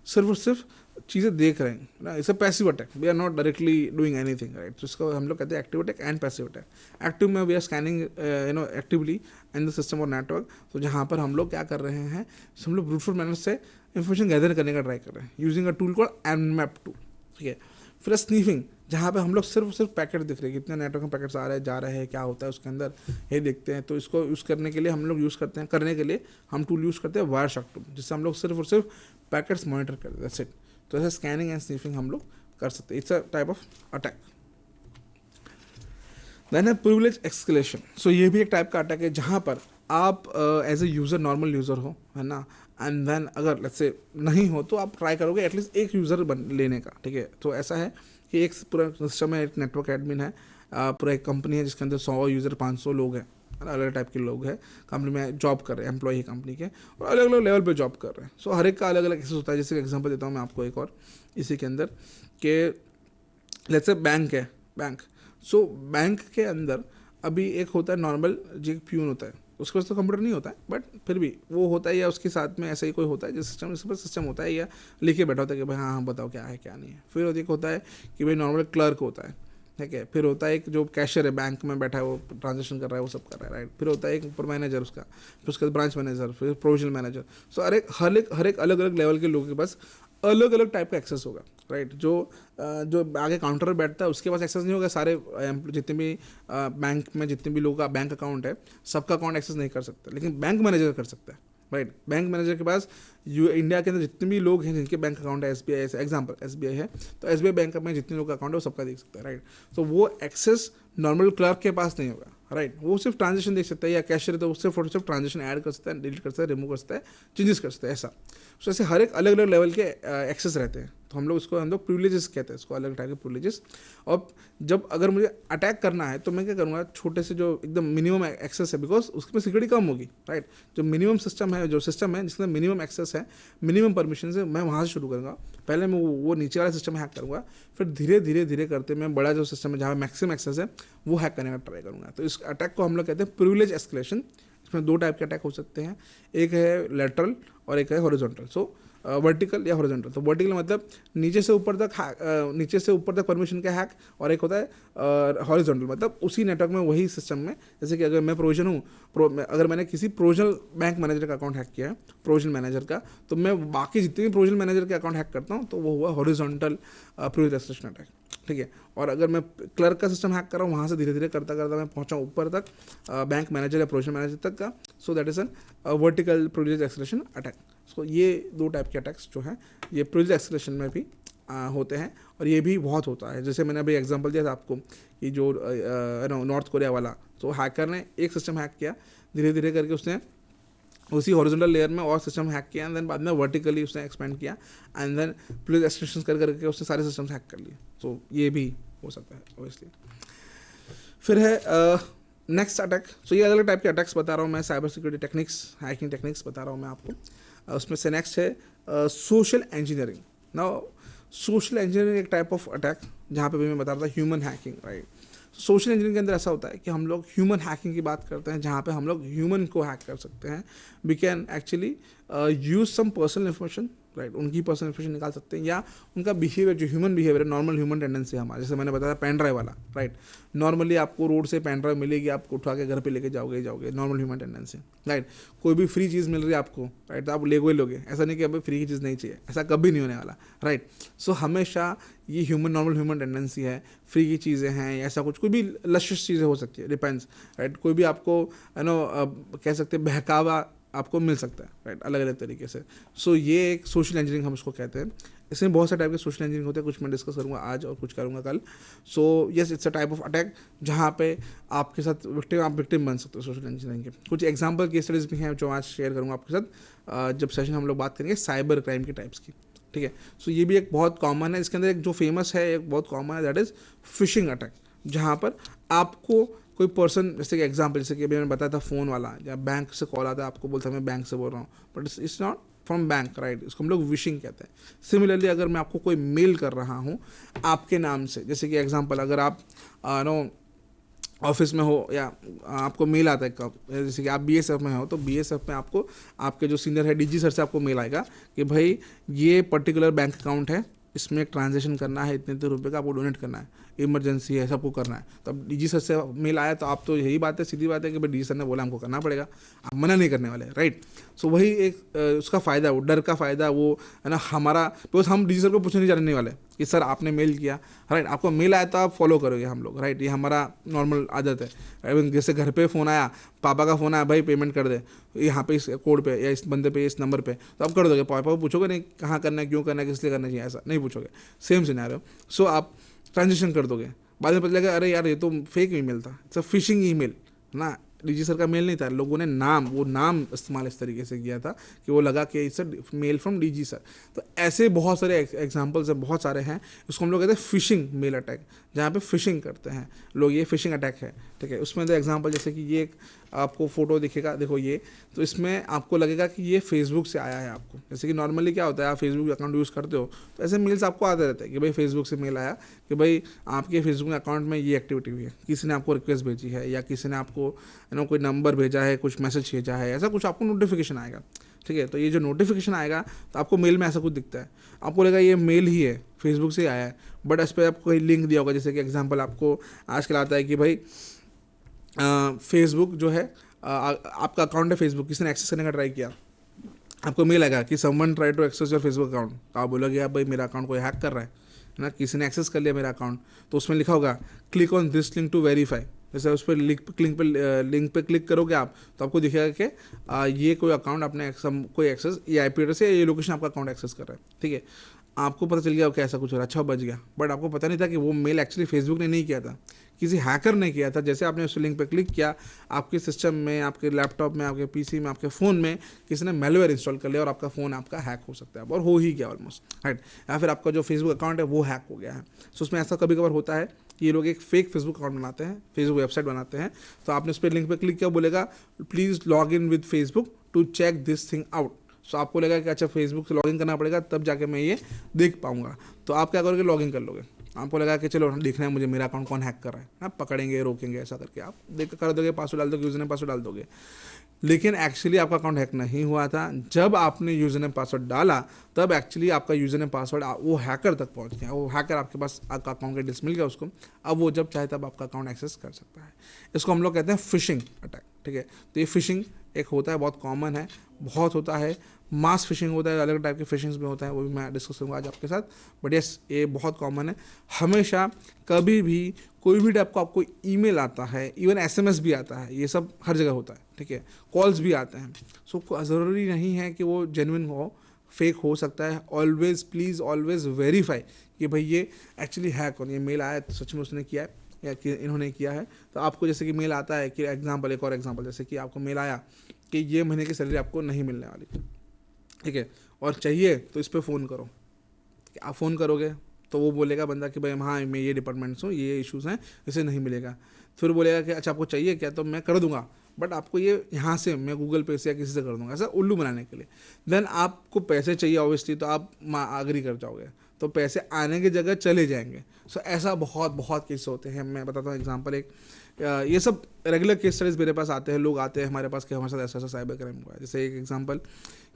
सिर्फ और सिर्फ चीज़ें देख रहे हैं ना, it's a passive attack, we are not directly doing anything, right. तो इसको हम लोग कहते हैं active attack and passive attack. Active में we are scanning actively in the system और नेटवर्क, तो जहाँ पर हम लोग क्या कर रहे हैं, हम लोग ब्रूट फोर्स मैनर से इन्फॉर्मेशन गैदर करने का ट्राई कर रहे हैं using a tool called Nmap tool, ठीक है। फिर स्नीफिंग जहाँ पे हम लोग सिर्फ पैकेट दिख रहे हैं, कितने नेटवर्क में पैकेट्स आ रहे हैं जा रहे हैं, क्या होता है उसके अंदर, ये देखते हैं। तो इसको यूज़ करने के लिए हम लोग यूज़ करते हैं, करने के लिए हम टूल यूज़ करते हैं वायरशार्क टूल, जिससे हम लोग सिर्फ और सिर्फ पैकेट्स मॉनिटर करते हैं, दैट्स इट। तो ऐसे स्कैनिंग एंड स्नीफिंग हम लोग कर सकते हैं, it's a type of attack. Then है प्रिविलेज एक्सक्लेशन। सो ये भी एक टाइप का अटैक है जहाँ पर आप as a user, normal user हो, है ना, एंड देन अगर लेट्स से नहीं हो तो आप ट्राई करोगे एटलीस्ट एक यूज़र लेने का, ठीक है। तो ऐसा है कि एक पूरा सिस्टम है, एक नेटवर्क एडमिन है, पूरा एक कंपनी है जिसके अंदर 100 यूज़र, 500 लोग हैं, अलग अलग टाइप के लोग हैं, कंपनी में जॉब कर रहे हैं, एम्प्लॉय है कंपनी के, और अलग अलग लेवल पे जॉब कर रहे हैं। सो हर एक का अलग अलग एक्सेस होता है। जैसे एग्जांपल देता हूँ मैं आपको एक और इसी के अंदर कि लेट्स से बैंक है, बैंक। सो बैंक के अंदर अभी एक होता है नॉर्मल, जो एक प्यून होता है, उसके पास तो कंप्यूटर नहीं होता है बट फिर भी वो होता है, या उसके साथ में ऐसा ही कोई होता है जो सिस्टम, इसके पास सिस्टम होता है या लिखे बैठा होता है कि भाई हाँ हाँ बताओ क्या है क्या नहीं है। फिर एक होता है कि भाई नॉर्मल क्लर्क होता है, ठीक है। फिर होता है एक जो कैशियर है, बैंक में बैठा है, वो ट्रांजेक्शन कर रहा है, वो सब कर रहा है, राइट। फिर होता है एक ऊपर मैनेजर उसका, फिर उसके बाद ब्रांच मैनेजर, फिर प्रोविजनल मैनेजर। सो हर एक अलग अलग लेवल के लोगों के पास अलग अलग टाइप का एक्सेस होगा, राइट। जो आगे काउंटर पर बैठता है उसके पास एक्सेस नहीं होगा, सारे जितने भी बैंक में जितने भी लोगों का बैंक अकाउंट है सबका अकाउंट एक्सेस नहीं कर सकता, लेकिन बैंक मैनेजर कर सकता है, राइट। बैंक मैनेजर के पास इंडिया के अंदर जितने भी लोग हैं जिनके बैंक अकाउंट है, SBI एग्जांपल SBI है, तो SBI बैंक में जितने लोग का अकाउंट है वो सबका देख सकता है, राइट। तो वो एक्सेस नॉर्मल क्लर्क के पास नहीं होगा, राइट। वो सिर्फ ट्रांजेक्शन देख सकता है, या कैशियर है तो उससे सिर्फ ट्रांजेक्शन ऐड कर सकता है, डिलीट कर सकता है, रिमूव कर सकता है, चेंजेस कर सकता है, ऐसा। सो ऐसे हर एक अलग अलग लेवल के एक्सेस रहते हैं। तो हम लोग प्रिविलेजेस कहते हैं, इसको अलग टाइप के प्रिविलेजेस। और जब अगर मुझे अटैक करना है तो मैं क्या करूँगा, छोटे से जो एकदम मिनिमम एक्सेस है, बिकॉज उसमें सिक्योरिटी कम होगी, राइट। जो मिनिमम सिस्टम है, जो सिस्टम है जिसमें मिनिमम एक्सेस है, मिनिमम परमिशन है, मैं वहाँ से शुरू करूँगा। पहले मैं वो नीचे वाला सिस्टम हैक करूँगा, फिर धीरे धीरे धीरे करते मैं बड़ा जो सिस्टम है जहाँ मैक्सिमम एक्सेस है वो हैक करने का ट्राई करूँगा। तो इस अटैक को हम लोग कहते हैं प्रिविलेज एस्केलेशन। इसमें दो टाइप के अटैक हो सकते हैं, एक है लैटरल और एक है हॉरिजॉन्टल। सो वर्टिकल या हॉरिजॉन्टल। तो वर्टिकल मतलब नीचे से ऊपर तक परमिशन का हैक, और एक होता है हॉरिजॉन्टल मतलब उसी नेटवर्क में वही सिस्टम में, जैसे कि अगर मैं प्रोविजन हूँ, अगर मैंने किसी प्रोविजनल बैंक मैनेजर का अकाउंट हैक किया है, प्रोविजनल मैनेजर का, तो मैं बाकी जितने भी प्रोविजनल मैनेजर के अकाउंट हैक करता हूँ तो वो हुआ हॉरिजॉन्टल प्रिविलेज एस्केलेशन अटैक, ठीक है। और अगर मैं क्लर्क का सिस्टम हैक कर रहा हूँ, वहाँ से धीरे धीरे करता करता मैं पहुँचा ऊपर तक बैंक मैनेजर या प्रोविजनल मैनेजर तक का, so that is an vertical privilege escalation attack. So ये दो टाइप के अटैक्स जो हैं ये प्रिविलेज एस्केलेशन में भी होते हैं, और ये भी बहुत होता है। जैसे मैंने अभी एग्जांपल दिया था आपको कि जो नॉर्थ कोरिया वाला, तो हैकर ने एक सिस्टम हैक किया, धीरे धीरे करके उसने उसी हॉरिजॉन्टल लेयर में और सिस्टम हैक किया, एंड देन बाद में वर्टिकली उसने एक्सपेंड किया, एंड देन प्रिविलेज एस्केलेशन कर करके उसने सारे सिस्टम्स हैक कर लिए। तो ये भी हो सकता है ऑब्वियसली। फिर है नेक्स्ट अटैक। सो ये अलग अलग टाइप के अटैक्स बता रहा हूँ मैं, cyber security techniques, hacking techniques बता रहा हूँ मैं आपको। उसमें से नेक्स्ट है social engineering. Now social engineering एक टाइप ऑफ अटैक जहाँ पे भी मैं बता रहा था human hacking, right. Social engineering के अंदर ऐसा होता है कि हम लोग ह्यूमन हैकिंग की बात करते हैं, जहाँ पे हम लोग ह्यूमन को हैक कर सकते हैं। We can actually use some personal information right, उनकी पर्सनल इन्फॉर्मेशन निकाल सकते हैं, या उनका बिहेवियर जो ह्यूमन बिहेवियर है, नॉर्मल ह्यूमन टेंडेंसी है हमारा, जैसे मैंने बताया पेन ड्राइव वाला, राइट। नॉर्मली आपको रोड से पेन ड्राइव मिलेगी, आप उठा के घर पे लेके जाओगे, नॉर्मल ह्यूमन टेंडेंसी, राइट। कोई भी फ्री चीज़ मिल रही है आपको, राइट, तो आप लोगे, ऐसा नहीं कि अभी फ्री की चीज़ नहीं चाहिए, ऐसा कभी नहीं होने वाला, राइट। सो हमेशा ये नॉर्मल ह्यूमन टेंडेंसी है, फ्री की चीज़ें हैं, ऐसा कुछ कोई भी लशियस चीज़ें हो सकती है, डिपेंड्स, राइट। कोई भी आपको कह सकते हैं बहकावा आपको मिल सकता है, राइट, अलग अलग तरीके से। सो ये एक सोशल इंजीनियरिंग हम इसको कहते हैं। इसमें बहुत सारे टाइप के सोशल इंजीनियरिंग होते हैं, कुछ मैं डिस्कस करूंगा आज और कुछ करूंगा कल। So yes, it's a type of attack जहाँ पे आपके साथ आप विक्टिम बन सकते हो सोशल इंजीनियरिंग के। कुछ एग्जांपल केस स्टडीज भी हैं जो आज शेयर करूंगा आपके साथ जब सेशन हम लोग बात करेंगे साइबर क्राइम के टाइप्स की, ठीक है। सो ये भी एक बहुत कॉमन है, इसके अंदर एक जो फेमस है, एक बहुत कॉमन है, दैट इज़ फिशिंग अटैक, जहाँ पर आपको कोई पर्सन, जैसे कि एग्जांपल, जैसे कि अभी मैंने बताया था फ़ोन वाला, या बैंक से कॉल आता है, आपको बोलता है मैं बैंक से बोल रहा हूँ, but it's not from bank, right, इसको हम लोग विशिंग कहते हैं। सिमिलरली अगर मैं आपको कोई मेल कर रहा हूँ आपके नाम से, जैसे कि एग्जांपल अगर आप ऑफिस में हो या आपको मेल आता है कब, जैसे कि आप बीएसएफ में हो, तो बीएसएफ में आपको आपके जो सीनियर है डीजी सर से आपको मेल आएगा कि भाई ये पर्टिकुलर बैंक अकाउंट है, इसमें एक ट्रांजेक्शन करना है, इतने रुपये का आपको डोनेट करना है, इमरजेंसी है, सबको करना है। तो अब डीजी सर से मेल आया तो आप तो यही बात है, सीधी बात है कि भाई डीजी सर ने बोला हमको करना पड़ेगा, आप मना नहीं करने वाले, राइट। सो वही एक उसका फ़ायदा, वो डर का फ़ायदा, वो है ना हमारा, बिकॉज हम डीजी सर को पूछने नहीं जानने वाले कि सर आपने मेल किया, राइट, आपको मेल आया तो आप फॉलो करोगे हम लोग, राइट, ये हमारा नॉर्मल आदत है। जैसे घर पे फ़ोन आया, पापा का फ़ोन आया, भाई पेमेंट कर दे यहाँ पे इस कोड पे या इस बंदे पे इस नंबर पे, तो आप कर दोगे। पापा को पूछोगे नहीं कहाँ करना है, क्यों करना है, किस लिए करना चाहिए, ऐसा नहीं पूछोगे, सेम सिनेरियो। सो आप ट्रांजेक्शन कर दोगे, बाद में पता लगा अरे यार ये तो फेक ईमेल था, इट्स अ फिशिंग ईमेल ना, डीजी सर का मेल नहीं था, लोगों ने वो नाम इस्तेमाल इस तरीके से किया था कि वो लगा कि it's mail from DG sir. तो ऐसे बहुत सारे एग्जांपल्स हैं, बहुत सारे हैं। इसको हम लोग कहते हैं फिशिंग मेल अटैक, जहाँ पे फिशिंग करते हैं लोग, ये फिशिंग अटैक है, ठीक है। उसमें एग्जांपल जैसे कि ये एक आपको फोटो दिखेगा, देखो ये, तो इसमें आपको लगेगा कि ये फेसबुक से आया है आपको। जैसे कि नॉर्मली क्या होता है, आप फेसबुक अकाउंट यूज़ करते हो तो ऐसे मेल्स आपको आते रहते हैं कि भाई फेसबुक से मेल आया कि भाई आपके फेसबुक अकाउंट में ये एक्टिविटी हुई है, किसी ने आपको रिक्वेस्ट भेजी है, या किसी ने आपको कोई नंबर भेजा है, कुछ मैसेज भेजा है, ऐसा कुछ आपको नोटिफिकेशन आएगा, ठीक है। तो ये जो नोटिफिकेशन आएगा तो आपको मेल में ऐसा कुछ दिखता है, आपको लगेगा ये मेल ही है, फेसबुक से आया है, बट इस पर आपको कोई लिंक दिया होगा। जैसे कि एग्जांपल आपको आजकल आता है कि भाई फेसबुक जो है आपका अकाउंट है फेसबुक, किसी ने एक्सेस करने का ट्राई किया, आपको मेल आएगा कि someone try to access your Facebook account, तो आप बोलोगे यार भाई मेरा अकाउंट कोई हैक कर रहा है ना, किसी ने एक्सेस कर लिया मेरा अकाउंट। तो उसमें लिखा होगा click on this link to verify, जैसे उस पर लिंक पे क्लिक करोगे आप, तो आपको दिखेगा कि ये कोई अकाउंट आपने कोई एक्सेस, ये आईपी एड्रेस है, ये लोकेशन आपका अकाउंट एक्सेस कर रहा है, ठीक है। आपको पता चल गया कि ऐसा कुछ हो रहा है, अच्छा बच गया, बट आपको पता नहीं था कि वो मेल एक्चुअली फेसबुक ने नहीं किया था, किसी हैकर ने किया था। जैसे आपने उस लिंक पे क्लिक किया, आपके सिस्टम में, आपके लैपटॉप में, आपके पीसी में, आपके फ़ोन में किसी ने मेलवेयर इंस्टॉल कर लिया और आपका फ़ोन आपका हैक हो सकता है, और हो ही गया ऑलमोस्ट, राइट। या फिर आपका जो फेसबुक अकाउंट है वो हैक हो गया है। सो उसमें ऐसा कभी कभार होता है कि ये लोग एक फेक फेसबुक अकाउंट बनाते हैं, फेसबुक वेबसाइट बनाते हैं, तो आपने उस पर लिंक पर क्लिक किया, बोलेगा please log in with Facebook to check this thing out. So आपको लगा कि अच्छा फेसबुक से लॉगिन करना पड़ेगा तब जाके मैं ये देख पाऊंगा, तो आप क्या करोगे, लॉगिन कर लोगे। आपको लगा कि चलो देखना है मुझे मेरा अकाउंट कौन हैक कर रहा है, आप पकड़ेंगे, रोकेंगे, ऐसा करके आप देख कर दोगे, पासवर्ड डाल दोगे, यूज़र नेम पासवर्ड डाल दोगे। लेकिन एक्चुअली आपका अकाउंट हैक नहीं हुआ था। जब आपने यूज़र नेम पासवर्ड डाला तब एक्चुअली आपका यूज़र नेम पासवर्ड वो हैकर तक पहुंच गया, वो हैकर आपके पास आपका अकाउंट का डिटेल्स मिल गया उसको, अब वो जब चाहे तब आपका अकाउंट एक्सेस कर सकता है। इसको हम लोग कहते हैं फिशिंग अटैक, ठीक है। तो ये फिशिंग एक होता है, बहुत कॉमन है, बहुत होता है। मास फिशिंग होता है, अलग टाइप के फिशिंग्स में होता है, वो भी मैं डिस्कस करूँगा आज आपके साथ, बट यस ये बहुत कॉमन है। हमेशा कभी भी कोई भी टाइप का आपको ईमेल आता है, इवन एसएमएस भी आता है, ये सब हर जगह होता है, ठीक है। कॉल्स भी आते हैं, सो ज़रूरी नहीं है कि वो जेन्युइन हो, फेक हो सकता है। ऑलवेज प्लीज़ ऑलवेज वेरीफाई कि भाई ये एक्चुअली हैक और ये मेल आया तो सच में उसने किया है या कि इन्होंने किया है। तो आपको जैसे कि मेल आता है कि एग्जांपल, एक और एग्जांपल, जैसे कि आपको मेल आया कि ये महीने की सैलरी आपको नहीं मिलने वाली, ठीक है, और चाहिए तो इस पर फ़ोन करो। आप फ़ोन करोगे तो वो बोलेगा बंदा कि भाई हाँ मैं ये डिपार्टमेंट्स हूँ, ये इश्यूज़ हैं, इसे नहीं मिलेगा। फिर बोलेगा कि अच्छा आपको चाहिए क्या, तो मैं कर दूंगा, बट आपको ये यहाँ से मैं गूगल पे से या किसी से कर दूंगा, ऐसा उल्लू बनाने के लिए। देन आपको पैसे चाहिए ऑब्वियसली, तो आप एग्री कर जाओगे, तो पैसे आने की जगह चले जाएंगे। सो ऐसा बहुत बहुत केस होते हैं। मैं बताता हूँ एग्जांपल एक, ये सब रेगुलर केस स्टडीज़ मेरे पास आते हैं, लोग आते हैं हमारे पास कि हमारे साथ ऐसा ऐसा साइबर क्राइम हुआ है। जैसे एक एग्जांपल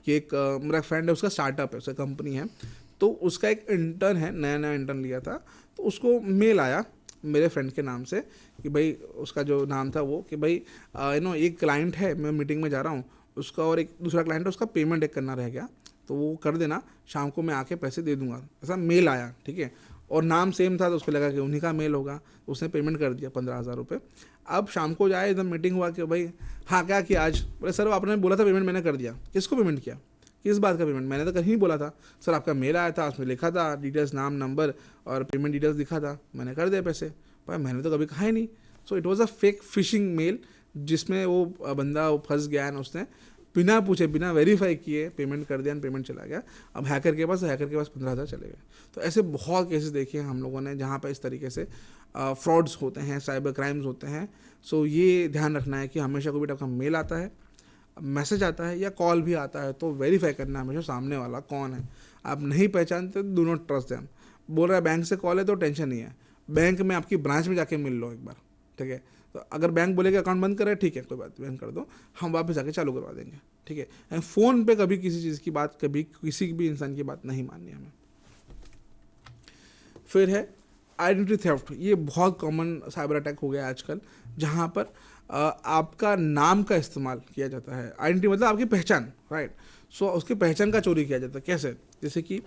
कि एक मेरा फ्रेंड है, उसका स्टार्टअप है, उसका कंपनी है, तो उसका एक इंटर्न है, नया नया इंटर्न लिया था, तो उसको मेल आया मेरे फ्रेंड के नाम से कि भाई, उसका जो नाम था वो कि भाई एक क्लाइंट है, मैं मीटिंग में जा रहा हूँ, उसका और एक दूसरा क्लाइंट है, उसका पेमेंट एक करना रह गया, तो वो कर देना, शाम को मैं आके पैसे दे दूंगा, ऐसा मेल आया, ठीक है। और नाम सेम था, तो उसको लगा कि उन्हीं का मेल होगा, तो उसने पेमेंट कर दिया 15,000 रुपये। अब शाम को जाए, एकदम मीटिंग हुआ कि भाई हाँ क्या किया आज, बोले सर आपने बोला था पेमेंट मैंने कर दिया। किसको पेमेंट किया, किस बात का पेमेंट, मैंने तो कहीं बोला था सर, आपका मेल आया था, उसमें लिखा था डिटेल्स, नाम नंबर और पेमेंट डिटेल्स दिखा था, मैंने कर दिया पैसे, पर मैंने तो कभी कहा ही नहीं। So it was a fake phishing mail, जिसमें वो बंदा वो फंस गया है, उसने बिना पूछे बिना वेरीफाई किए पेमेंट कर दिया, पेमेंट चला गया। अब हैकर के पास 15,000 चले गए। तो ऐसे बहुत केसेस देखे हैं हम लोगों ने जहाँ पर इस तरीके से फ्रॉड्स होते हैं, साइबर क्राइम्स होते हैं। सो ये ध्यान रखना है कि हमेशा कोई भी आपका मेल आता है, मैसेज आता है या कॉल भी आता है, तो वेरीफाई करना है हमेशा सामने वाला कौन है। आप नहीं पहचानते तो डू नॉट ट्रस्ट देम। बोल रहा है बैंक से कॉल है तो टेंशन नहीं है, बैंक में आपकी ब्रांच में जाके मिल लो एक बार, ठीक है। तो अगर बैंक बोलेगा अकाउंट बंद करे, ठीक है कोई बात, बैंक कर दो, हम वापस जाके चालू करवा देंगे, ठीक है। एंड फ़ोन पे कभी किसी चीज़ की बात, कभी किसी भी इंसान की बात नहीं माननी हमें। फिर है आइडेंटिटी थेफ्ट। ये बहुत कॉमन साइबर अटैक हो गया आजकल, जहाँ पर आपका नाम का इस्तेमाल किया जाता है। आइडेंटिटी मतलब आपकी पहचान, राइट। सो उसकी पहचान का चोरी किया जाता है। कैसे, जैसे कि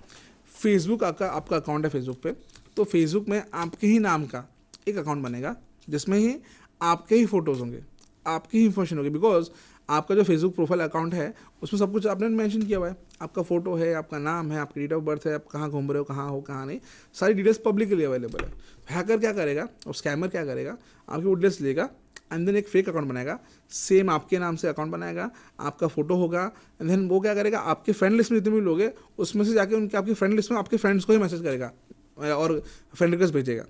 फेसबुक, आपका अकाउंट है फेसबुक पे, तो फेसबुक में आपके ही नाम का एक अकाउंट बनेगा, जिसमें ही आपके ही फ़ोटोज़ होंगे, आपकी ही इन्फॉर्मेशन होगी, बिकॉज आपका जो फेसबुक प्रोफाइल अकाउंट है उसमें सब कुछ आपने मेंशन किया हुआ है, आपका फ़ोटो है, आपका नाम है, आपकी डेट ऑफ बर्थ है, आप कहाँ घूम रहे हो, कहाँ नहीं, सारी डिटेल्स पब्लिकली अवेलेबल है। हैकर क्या करेगा और स्कैमर क्या करेगा, आपकी वो डिटेल्स लेगा एंड देन एक फेक अकाउंट बनाएगा, सेम आपके नाम से अकाउंट बनाएगा, आपका फोटो होगा, एंड देन वो क्या करेगा, आपके फ्रेंड लिस्ट में जितने भी लोग हैं उसमें से जाके उनके आपकी फ्रेंड लिस्ट में आपके फ्रेंड्स को ही मैसेज करेगा और फ्रेंड रिक्वेस्ट भेजेगा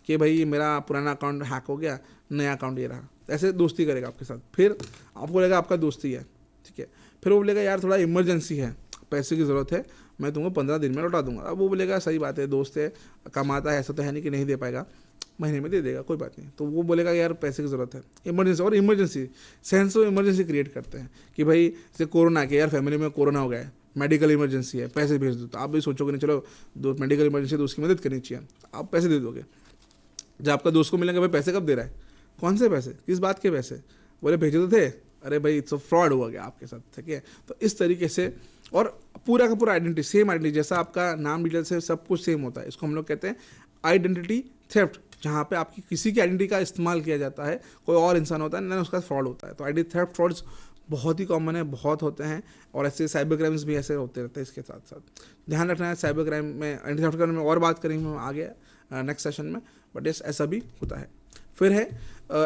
कि भाई मेरा पुराना अकाउंट हैक हो गया, नया अकाउंट ये रहा। ऐसे दोस्ती करेगा आपके साथ। फिर आपको बोलेगा आपका दोस्ती है, ठीक है। फिर वो बोलेगा यार थोड़ा इमरजेंसी है, पैसे की ज़रूरत है, मैं तुमको 15 दिन में लौटा दूंगा। अब वो बोलेगा सही बात है, दोस्त है, कमाता है, ऐसा तो है नहीं कि नहीं दे पाएगा, महीने में दे देगा, कोई बात नहीं। तो वो बोलेगा यार पैसे की ज़रूरत है, इमरजेंसी। और emergency sense of emergency create करते हैं कि भाई जैसे कोरोना के, यार फैमिली में कोरोना हो गया है, मेडिकल इमरजेंसी है, पैसे भेज दो। तो आप भी सोचोगे नहीं चलो दो मेडिकल इमरजेंसी तो उसकी मदद करनी चाहिए, आप पैसे दे दोगे। जब आपका दोस्त को मिलेंगे भाई पैसे कब दे रहा है, कौन से पैसे, किस बात के पैसे, बोले भेजे तो थे, अरे भाई इट्स फ्रॉड हुआ गया आपके साथ, ठीक है। तो इस तरीके से, और पूरा का पूरा आइडेंटिटी सेम आइडेंटिटी, जैसा आपका नाम डिटेल से सब कुछ सेम होता है, इसको हम लोग कहते हैं आइडेंटिटी थेफ्ट, जहाँ पे आपकी किसी की आइडेंटिटी का इस्तेमाल किया जाता है, कोई और इंसान होता है ना, उसका फ्रॉड होता है। तो आइडेंटिटी थेफ्ट फ्रॉड्स बहुत ही कॉमन है, बहुत होते हैं, और ऐसे साइबर क्राइम्स भी ऐसे होते रहते हैं। इसके साथ साथ ध्यान रखना है, साइबर क्राइम में आइडेंटिटी थेफ्ट के बारे में और बात करेंगे हम आगे नेक्स्ट सेशन में, बट यस ऐसा भी होता है। फिर है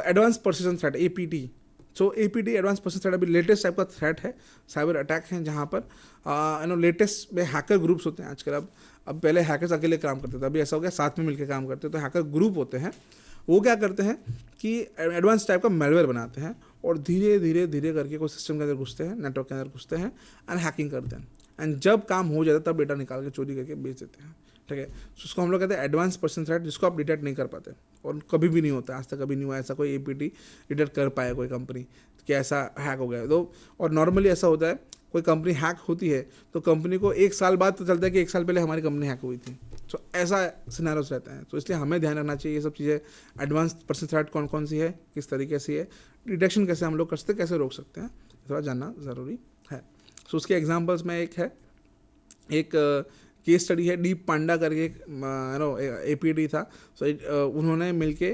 एडवांस पर्सिस्टेंट थ्रेट, APT। सो APT एडवांस पर्सिस्टेंट थ्रेट अभी लेटेस्ट टाइप का थ्रेट है, साइबर अटैक है, जहाँ पर लेटेस्ट में हैकर ग्रुप्स होते हैं आजकल। अब पहले हैकर्स अकेले काम करते थे, अभी ऐसा हो गया साथ में मिलकर काम करते हैं। तो हैकर ग्रुप होते हैं, वो क्या करते हैं कि एडवांस टाइप का मैलवेयर बनाते हैं और धीरे धीरे धीरे करके कोई सिस्टम के अंदर घुसते हैं, नेटवर्क के अंदर घुसते हैं एंड हैकिंग करते हैं, एंड जब काम हो जाता है तब डेटा निकाल के चोरी करके बेच देते हैं, ठीक है। उसको हम लोग कहते हैं एडवांस पर्सन थ्रेट, जिसको आप डिटेक्ट नहीं कर पाते और कभी भी नहीं होता, आज तक कभी नहीं हुआ ऐसा कोई APT डिटेक्ट कर पाया कोई कंपनी कि ऐसा हैक हो गया। तो और नॉर्मली ऐसा होता है, कोई कंपनी हैक होती है तो कंपनी को 1 साल बाद तो चलता है कि 1 साल पहले हमारी कंपनी हैक हुई थी। तो ऐसा सिनेरियोस रहता है। तो इसलिए हमें ध्यान रखना चाहिए ये सब चीज़ें, एडवांस पर्सन थ्रेट कौन कौन सी है, किस तरीके से है, डिटेक्शन कैसे हम लोग कर सकते हैं, कैसे रोक सकते हैं, थोड़ा जानना ज़रूरी है। सो उसके एग्जाम्पल्स में एक है, एक केस स्टडी है, डीप पांडा करके एक APT था। सो उन्होंने मिलके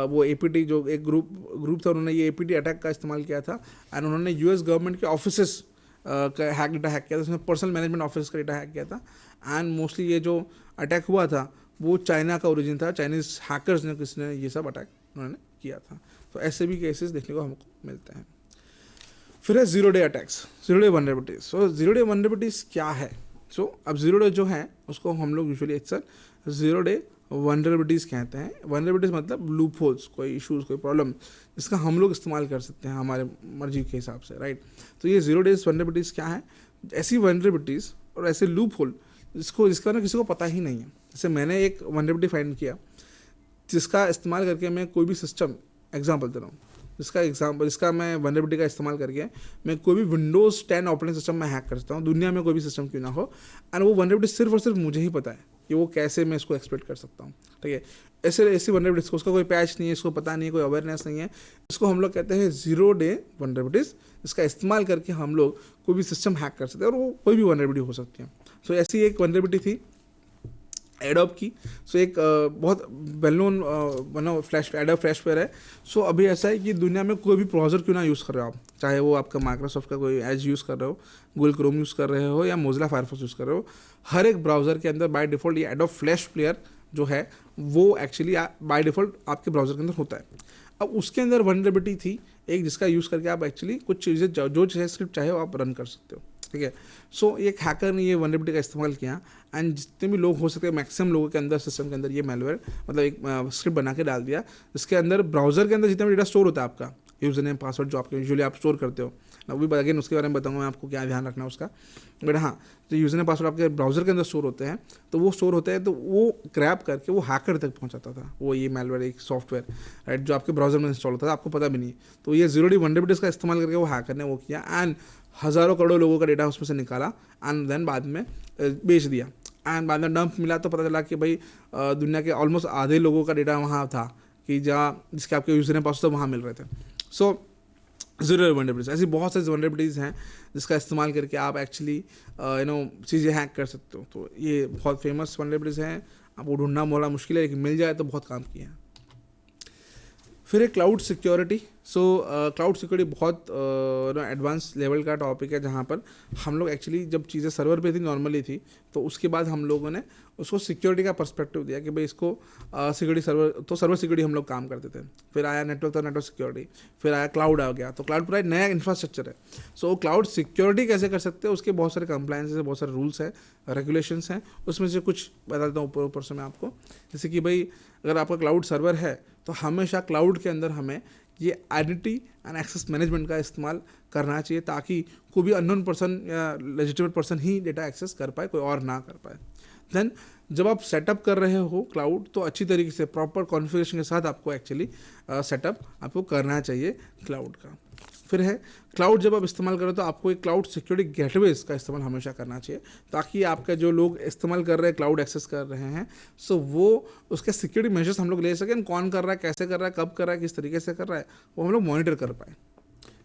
वो APT जो एक ग्रुप था, उन्होंने ये APT अटैक का इस्तेमाल किया था एंड उन्होंने US गवर्नमेंट के ऑफिसेस का डेटा हैक किया था, उसमें पर्सनल मैनेजमेंट ऑफिस का डेटा हैक किया था। एंड मोस्टली ये जो अटैक हुआ था वो चाइना का ओरिजिन था, चाइनीज़ हैकर्स ने किसने ये सब अटैक उन्होंने किया था। तो ऐसे भी केसेस देखने को हमको मिलते हैं। फिर है zero day attacks, zero day vulnerabilities. So zero day vulnerabilities क्या है? सो अब जीरो डे जो है उसको हम लोग यूजुअली अक्सर जीरो डे वनरेबिलिटीज कहते हैं। वनरेबिलिटीज मतलब लूप होल्स, कोई इशूज़, कोई प्रॉब्लम जिसका हम लोग इस्तेमाल कर सकते हैं हमारे मर्जी के हिसाब से, राइट। तो ये जीरो डेज वनरेबिलिटीज़ क्या है? ऐसी वनरेबिलिटीज़ और ऐसे लूप होल जिसका ना किसी को पता ही नहीं है। जैसे मैंने एक वनरेबिलिटी फाइंड किया जिसका इस्तेमाल करके मैं कोई भी सिस्टम, एग्जाम्पल दे रहा हूँ, जिसका मैं वनरेबिलिटी का इस्तेमाल करके मैं कोई भी विंडोज़ 10 ऑपरेटिंग सिस्टम में हैक कर सकता हूँ, दुनिया में कोई भी सिस्टम क्यों ना हो, एंड वो वनरेबिलिटी सिर्फ और सिर्फ मुझे ही पता है कि वो कैसे मैं इसको एक्सप्लॉइट कर सकता हूँ। ठीक है, ऐसी वनरेबिलिटीज, उसका कोई पैच नहीं है, इसको पता नहीं है, कोई अवेयरनेस नहीं है, इसको हम लोग कहते हैं 0 डे वनरेबिलिटीज। इसका इस्तेमाल करके हम लोग कोई भी सिस्टम हैक कर सकते हैं और वो कोई भी वनरेबिलिटी हो सकती है। सो ऐसी एक वनरेबिलिटी थी एडोब की। सो एक बहुत वेल नोन बना फ्लैश एडोब फ्लैशवेयर है। सो अभी ऐसा है कि दुनिया में कोई भी ब्राउज़र क्यों ना यूज़ कर रहे हो आप, चाहे वो आपका माइक्रोसॉफ्ट का कोई एज यूज़ कर रहे हो, गूगल क्रोम यूज़ कर रहे हो या मोजिला फायरफॉक्स यूज़ कर रहे हो, हर एक ब्राउज़र के अंदर बाय डिफ़ॉल्ट ये एडोब फ्लैश प्लेयर जो है वो एक्चुअली बाय डिफ़ॉल्ट आपके ब्राउज़र के अंदर होता है। अब उसके अंदर वनरेबिलिटी थी एक, जिसका यूज़ करके आप एक्चुअली कुछ चीज़ें जो चाहे स्क्रिप्ट चाहे वो आप रन कर सकते हो। ठीक है, सो एक हैकर ने ये वनरेबिलिटी का इस्तेमाल किया एंड जितने भी लोग हो सकते हैं मैक्सिमम लोगों के अंदर सिस्टम के अंदर ये मैलवेयर मतलब एक स्क्रिप्ट बना के डाल दिया, जिसके अंदर ब्राउज़र के अंदर जितना भी डेटा स्टोर होता है आपका यूज़र नेम पासवर्ड जो आपके यूजुअली आप स्टोर करते हो, अभी अगेन उसके बारे में बताऊंगा मैं आपको क्या ध्यान रखना है उसका, बट हाँ जो यूज़र नेम पासवर्ड आपके ब्राउज़र के अंदर स्टोर होते हैं तो वो स्टोर होते हैं, तो वो क्रैप करके वो हैकर तक पहुंचाता था वो ये मैलवेयर एक सॉफ्टवेयर, राइट, जो आपके ब्राउज़र में इंस्टॉल होता था, आपको पता भी नहीं। तो ये 0 डे वनरेबिलिटीज का इस्तेमाल करके वो हैकर ने वो किया एंड हज़ारों करोड़ों लोगों का डेटा उसमें से निकाला एंड देन बाद में बेच दिया एंड बाद में डंप मिला तो पता चला कि भाई दुनिया के ऑलमोस्ट आधे लोगों का डेटा वहाँ था कि जहाँ जिसके आपके यूज़र नेम पासवर्ड वहाँ मिल रहे थे। सो 0 डे वनरेबिलिटीज, ऐसी बहुत सारी वनरेबिलिटीज़ हैं जिसका इस्तेमाल करके आप एक्चुअली चीज़ें हैक कर सकते हो। तो ये बहुत फेमस वनरेबिलिटीज़ हैं, आपको ढूंढना मोला मुश्किल है लेकिन मिल जाए तो बहुत काम किए हैं। फिर एक cloud security. So cloud security बहुत एडवांस लेवल का टॉपिक है, जहाँ पर हम लोग एक्चुअली जब चीज़ें सर्वर पे थी नॉर्मली थी, तो उसके बाद हम लोगों ने उसको सिक्योरिटी का पर्सपेक्टिव दिया कि भाई इसको सिक्योरिटी सर्वर सिक्योरिटी हम लोग काम करते थे। फिर आया नेटवर्क सिक्योरिटी, फिर आया क्लाउड आ गया, तो क्लाउड पूरा नया इंफ्रास्ट्रक्चर है। सो क्लाउड सिक्योरिटी कैसे कर सकते हैं, उसके बहुत सारे कंप्लायंसेस है, बहुत सारे रूल्स हैं, रेगुलेशंस हैं, उसमें से कुछ बता देता हूँ ऊपर से मैं आपको। जैसे कि भाई अगर आपका क्लाउड सर्वर है तो हमेशा क्लाउड के अंदर हमें ये आइडेंटिटी एंड एक्सेस मैनेजमेंट का इस्तेमाल करना चाहिए, ताकि कोई भी अननोन पर्सन या लेजिटिमेट पर्सन ही डेटा एक्सेस कर पाए, कोई और ना कर पाए। देन जब आप सेटअप कर रहे हो क्लाउड तो अच्छी तरीके से प्रॉपर कॉन्फ़िगरेशन के साथ आपको एक्चुअली सेटअप आपको करना चाहिए क्लाउड का। फिर है क्लाउड जब आप इस्तेमाल करो तो आपको एक क्लाउड सिक्योरिटी गेटवेज का इस्तेमाल हमेशा करना चाहिए, ताकि आपका जो लोग इस्तेमाल कर रहे हैं क्लाउड एक्सेस कर रहे हैं, सो वो उसके सिक्योरिटी मेजर्स हम लोग ले सकें, कौन कर रहा है, कैसे कर रहा है, कब कर रहा है, किस तरीके से कर रहा है, वो हम लोग मॉनिटर कर पाए।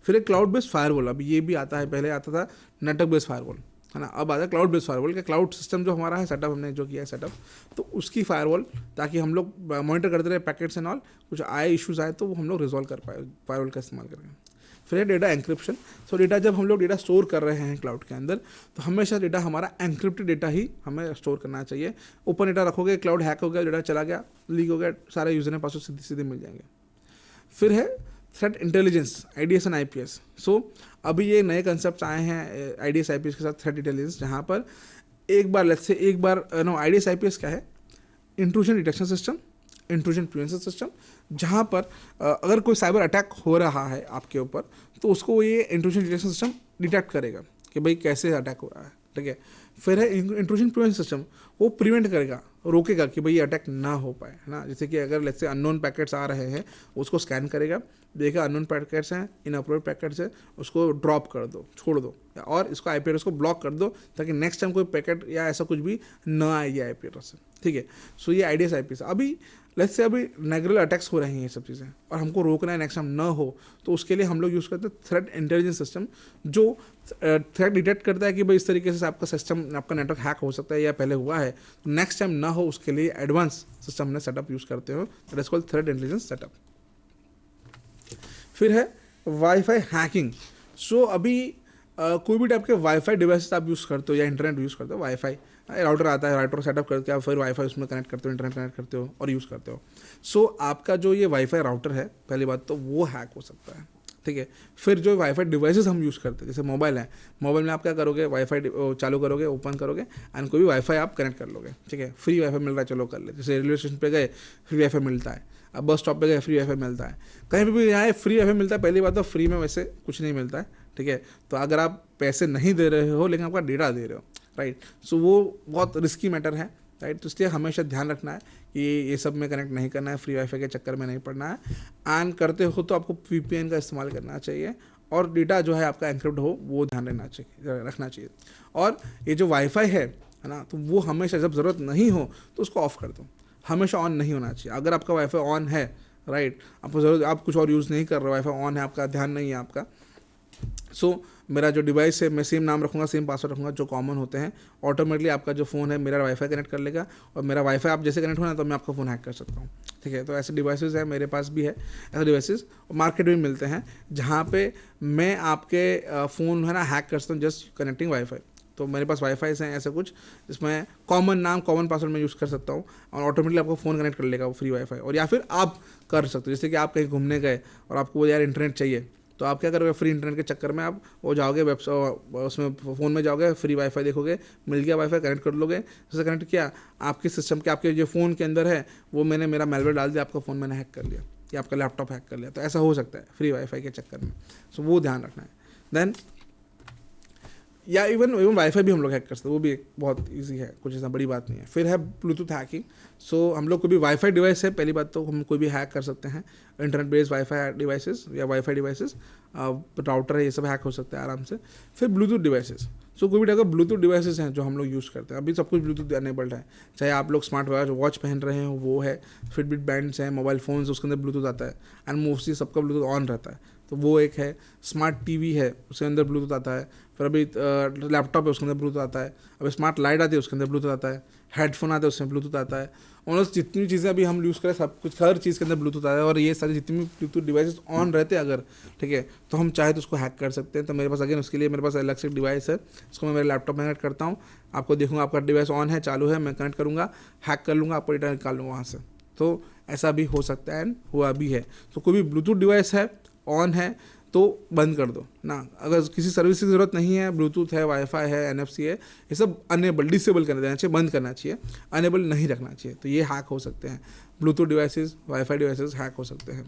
फिर एक क्लाउड बेस्ड फायरवॉल, अभी ये भी आता है, पहले आता था नेटवर्क बेस्ड फायरवॉल, है ना, अब आता है क्लाउड बेस्ड फायरवॉल का क्लाउड सिस्टम जो हमारा है सेटअप, हमने जो किया है सेटअप, तो उसकी फायरवॉल, ताकि हम लोग मॉनिटर करते रहे पैकेट्स एंड ऑल, कुछ आए इश्यूज़ आए तो वो हम लोग रिजॉल्व कर पाए फायरवॉल का इस्तेमाल करके। फिर है डेटा एंक्रिप्शन। सो डेटा जब हम लोग डेटा स्टोर कर रहे हैं क्लाउड के अंदर, तो हमेशा डेटा हमारा एंक्रिप्टेड डेटा ही हमें स्टोर करना चाहिए। ओपन डेटा रखोगे, क्लाउड हैक हो गया, डेटा चला गया, लीक हो गया, सारे यूजर ने पासवर्ड सीधे सीधे मिल जाएंगे। फिर है threat intelligence, IDS and IPS। सो अभी ये नए कंसेप्ट आए हैं IDS IPS के साथ थ्रेट इंटेलिजेंस, जहाँ पर एक बार IDS IPS क्या है, intrusion detection system, intrusion prevention system, जहाँ पर अगर कोई साइबर अटैक हो रहा है आपके ऊपर तो उसको ये इंट्रूजन डिटेक्शन सिस्टम डिटेक्ट करेगा कि भाई कैसे अटैक हो रहा है। ठीक है, फिर है इंट्रूजन प्रिवेंशन सिस्टम, वो प्रिवेंट करेगा, रोकेगा कि भाई ये अटैक ना हो पाए, है ना। जैसे कि अगर लेट्स से अननोन पैकेट्स आ रहे हैं, उसको स्कैन करेगा, देखा अननोन पैकेट्स हैं, इनअप्रोप्रिएट पैकेट्स है, उसको ड्रॉप कर दो, छोड़ दो, और इसको IP एड्रेस को ब्लॉक कर दो, ताकि नेक्स्ट टाइम कोई पैकेट या ऐसा कुछ भी ना आए ये IP एड्रेस से। ठीक है, सो ये IDS IPS। अभी लेट्स से अभी नेगुलर अटैक्स हो रहे हैं ये सब चीज़ें, और हमको रोकना है नेक्स्ट टाइम ना हो, तो उसके लिए हम लोग यूज़ करते हैं थ्रेट इंटेलिजेंस सिस्टम, जो थ्रेट डिटेक्ट करता है कि भाई इस तरीके से आपका सिस्टम, आपका नेटवर्क हैक हो सकता है या पहले हुआ है, तो नेक्स्ट टाइम ना हो उसके लिए एडवांस सिस्टम हमने सेटअप यूज़ करते हो, that is called threat intelligence setup. फिर है वाईफाई हैकिंग। सो अभी कोई भी टाइप के वाईफाई डिवाइसेस आप यूज़ करते हो या इंटरनेट यूज़ करते हो, वाईफाई राउटर आता है, राउटर सेटअप करके आप फिर वाईफाई उसमें कनेक्ट करते हो, इंटरनेट कनेक्ट करते हो और यूज़ करते हो। सो आपका जो ये वाईफाई राउटर है, पहली बात तो वो हैक हो सकता है। ठीक है, फिर जो वाईफाई डिवाइसेस हम यूज़ करते हैं, जैसे मोबाइल है, मोबाइल में आप क्या करोगे, वाईफाई चालू करोगे, ओपन करोगे एंड कोई भी वाईफाई आप कनेक्ट कर लोगे। ठीक है, फ्री वाईफाई मिल रहा है, चलो कर ले। जैसे रेलवे स्टेशन पे गए, फ्री वाईफाई मिलता है, अब बस स्टॉप पे गए, फ्री वाईफाई मिलता है, कहीं भी यहाँ फ्री वाईफाई मिलता है। पहली बात तो फ्री में वैसे कुछ नहीं मिलता है। ठीक है, तो अगर आप पैसे नहीं दे रहे हो लेकिन आपका डेटा दे रहे हो, राइट, सो वो बहुत रिस्की मैटर है। राइट। तो इसलिए हमेशा ध्यान रखना है कि ये सब में कनेक्ट नहीं करना है, फ्री वाईफाई के चक्कर में नहीं पड़ना है। एंड करते हो तो आपको VPN का इस्तेमाल करना चाहिए, और डेटा जो है आपका एनक्रिप्ट हो वो ध्यान रखना चाहिए। और ये जो वाईफाई है ना, तो वो हमेशा जब ज़रूरत नहीं हो तो उसको ऑफ कर दो, हमेशा ऑन नहीं होना चाहिए। अगर आपका वाईफाई ऑन है, राइट, आपको ज़रूरत, आप कुछ और यूज़ नहीं कर रहे, वाईफाई ऑन है, आपका ध्यान नहीं है आपका, सो मेरा जो डिवाइस है मैं सेम नाम रखूँगा, सेम पासवर्ड रखूँगा जो कॉमन होते हैं, ऑटोमेटिकली आपका जो फ़ोन है मेरा वाईफाई कनेक्ट कर लेगा, और मेरा वाईफाई आप जैसे कनेक्ट होना तो मैं आपका फ़ोन हैक कर सकता हूँ, ठीक है। तो ऐसे डिवाइसेस है, मेरे पास भी है ऐसे डिवाइसेस, मार्केट में मिलते हैं जहाँ पे मैं आपके फ़ोन है ना हैक कर सकता हूँ जस्ट कनेक्टिंग वाईफाई। तो मेरे पास वाईफाई हैं ऐसे कुछ जिसमें कॉमन नाम कॉमन पासवर्ड मैं यूज़ कर सकता हूँ, और ऑटोमेटिकली आपको फ़ोन कनेक्ट कर लेगा वो फ्री वाईफाई। और या फिर आप कर सकते हो, जैसे कि आप कहीं घूमने गए और आपको वो यार इंटरनेट चाहिए, तो आप क्या करोगे, फ्री इंटरनेट के चक्कर में आप वो जाओगे वेबसाइट, उसमें फ़ोन में जाओगे, फ्री वाईफाई देखोगे, मिल गया वाईफाई, कनेक्ट कर लोगे। जैसे कनेक्ट किया, आपके सिस्टम के आपके जो फ़ोन के अंदर है वो मैंने मेरा मेलवेयर डाल दिया, आपका फ़ोन मैंने हैक कर लिया या आपका लैपटॉप हैक कर लिया। तो ऐसा हो सकता है फ्री वाईफाई के चक्कर में, सो वो ध्यान रखना है। देन या इवन वाईफाई भी हम लोग हैक कर सकते हैं, वो भी एक बहुत इजी है, कुछ ऐसा बड़ी बात नहीं है। फिर है ब्लूटूथ हैकिंग। सो हम लोग कोई भी वाईफाई डिवाइस है, पहली बात तो हम कोई भी हैक कर सकते हैं, इंटरनेट बेस्ड वाईफाई डिवाइसेस या वाईफाई डिवाइसेस, राउटर है, ये सब हैक हो सकता है आराम से। फिर ब्लूटूथ डिवाइसेस, सो कोई भी टाइप का ब्लूटूथ डिवाइसेस हैं जो हम लोग यूज़ करते हैं, अभी सब कुछ ब्लूटूथ अनेबल्ड है, चाहे आप लोग स्मार्ट वॉच पहन रहे हो वो है, फिटबिट बैंड्स हैं, मोबाइल फ़ोन्स उसके अंदर ब्लूटूथ आता है, एंड मोस्टली सबका ब्लूटूथ ऑन रहता है, तो वो एक है। स्मार्ट टीवी है, उसके अंदर ब्लूटूथ आता है। फिर अभी लैपटॉप है, उसके अंदर ब्लूटूथ आता है। अभी स्मार्ट लाइट आती है, उसके अंदर ब्लूटूथ आता है। हेडफोन आते हैं, उसमें ब्लूटूथ आता है। और जितनी भी चीज़ें अभी हम यूज़ करें, सब कुछ हर चीज़ के अंदर ब्लूटूथ आता है। और ये सारी जितनी भी ब्लूटूथ डिवाइसेस ऑन रहते हैं अगर, ठीक है, तो हम चाहे तो उसको हैक कर सकते हैं। तो मेरे पास अगेन उसके लिए मेरे पास अलग से डिवाइस है, इसको मैं मेरे लैपटॉप में कनेक्ट करता हूँ, आपको देखूंगा आपका डिवाइस ऑन है, चालू है, मैं कनेक्ट करूँगा, हैक कर लूँगा, आपको डेटा निकाल लूँगा वहाँ से। तो ऐसा भी हो सकता है, एंड हुआ भी है। तो कोई भी ब्लूटूथ डिवाइस है, ऑन है, तो बंद कर दो ना। अगर किसी सर्विस की ज़रूरत नहीं है, ब्लूटूथ है, वाईफाई है, NFC है, ये सब अनेबल, डिसेबल कर देना चाहिए, बंद करना चाहिए, अनेबल नहीं रखना चाहिए। तो ये हैक हो सकते हैं, Bluetooth devices, wifi devices hack हो सकते हैं।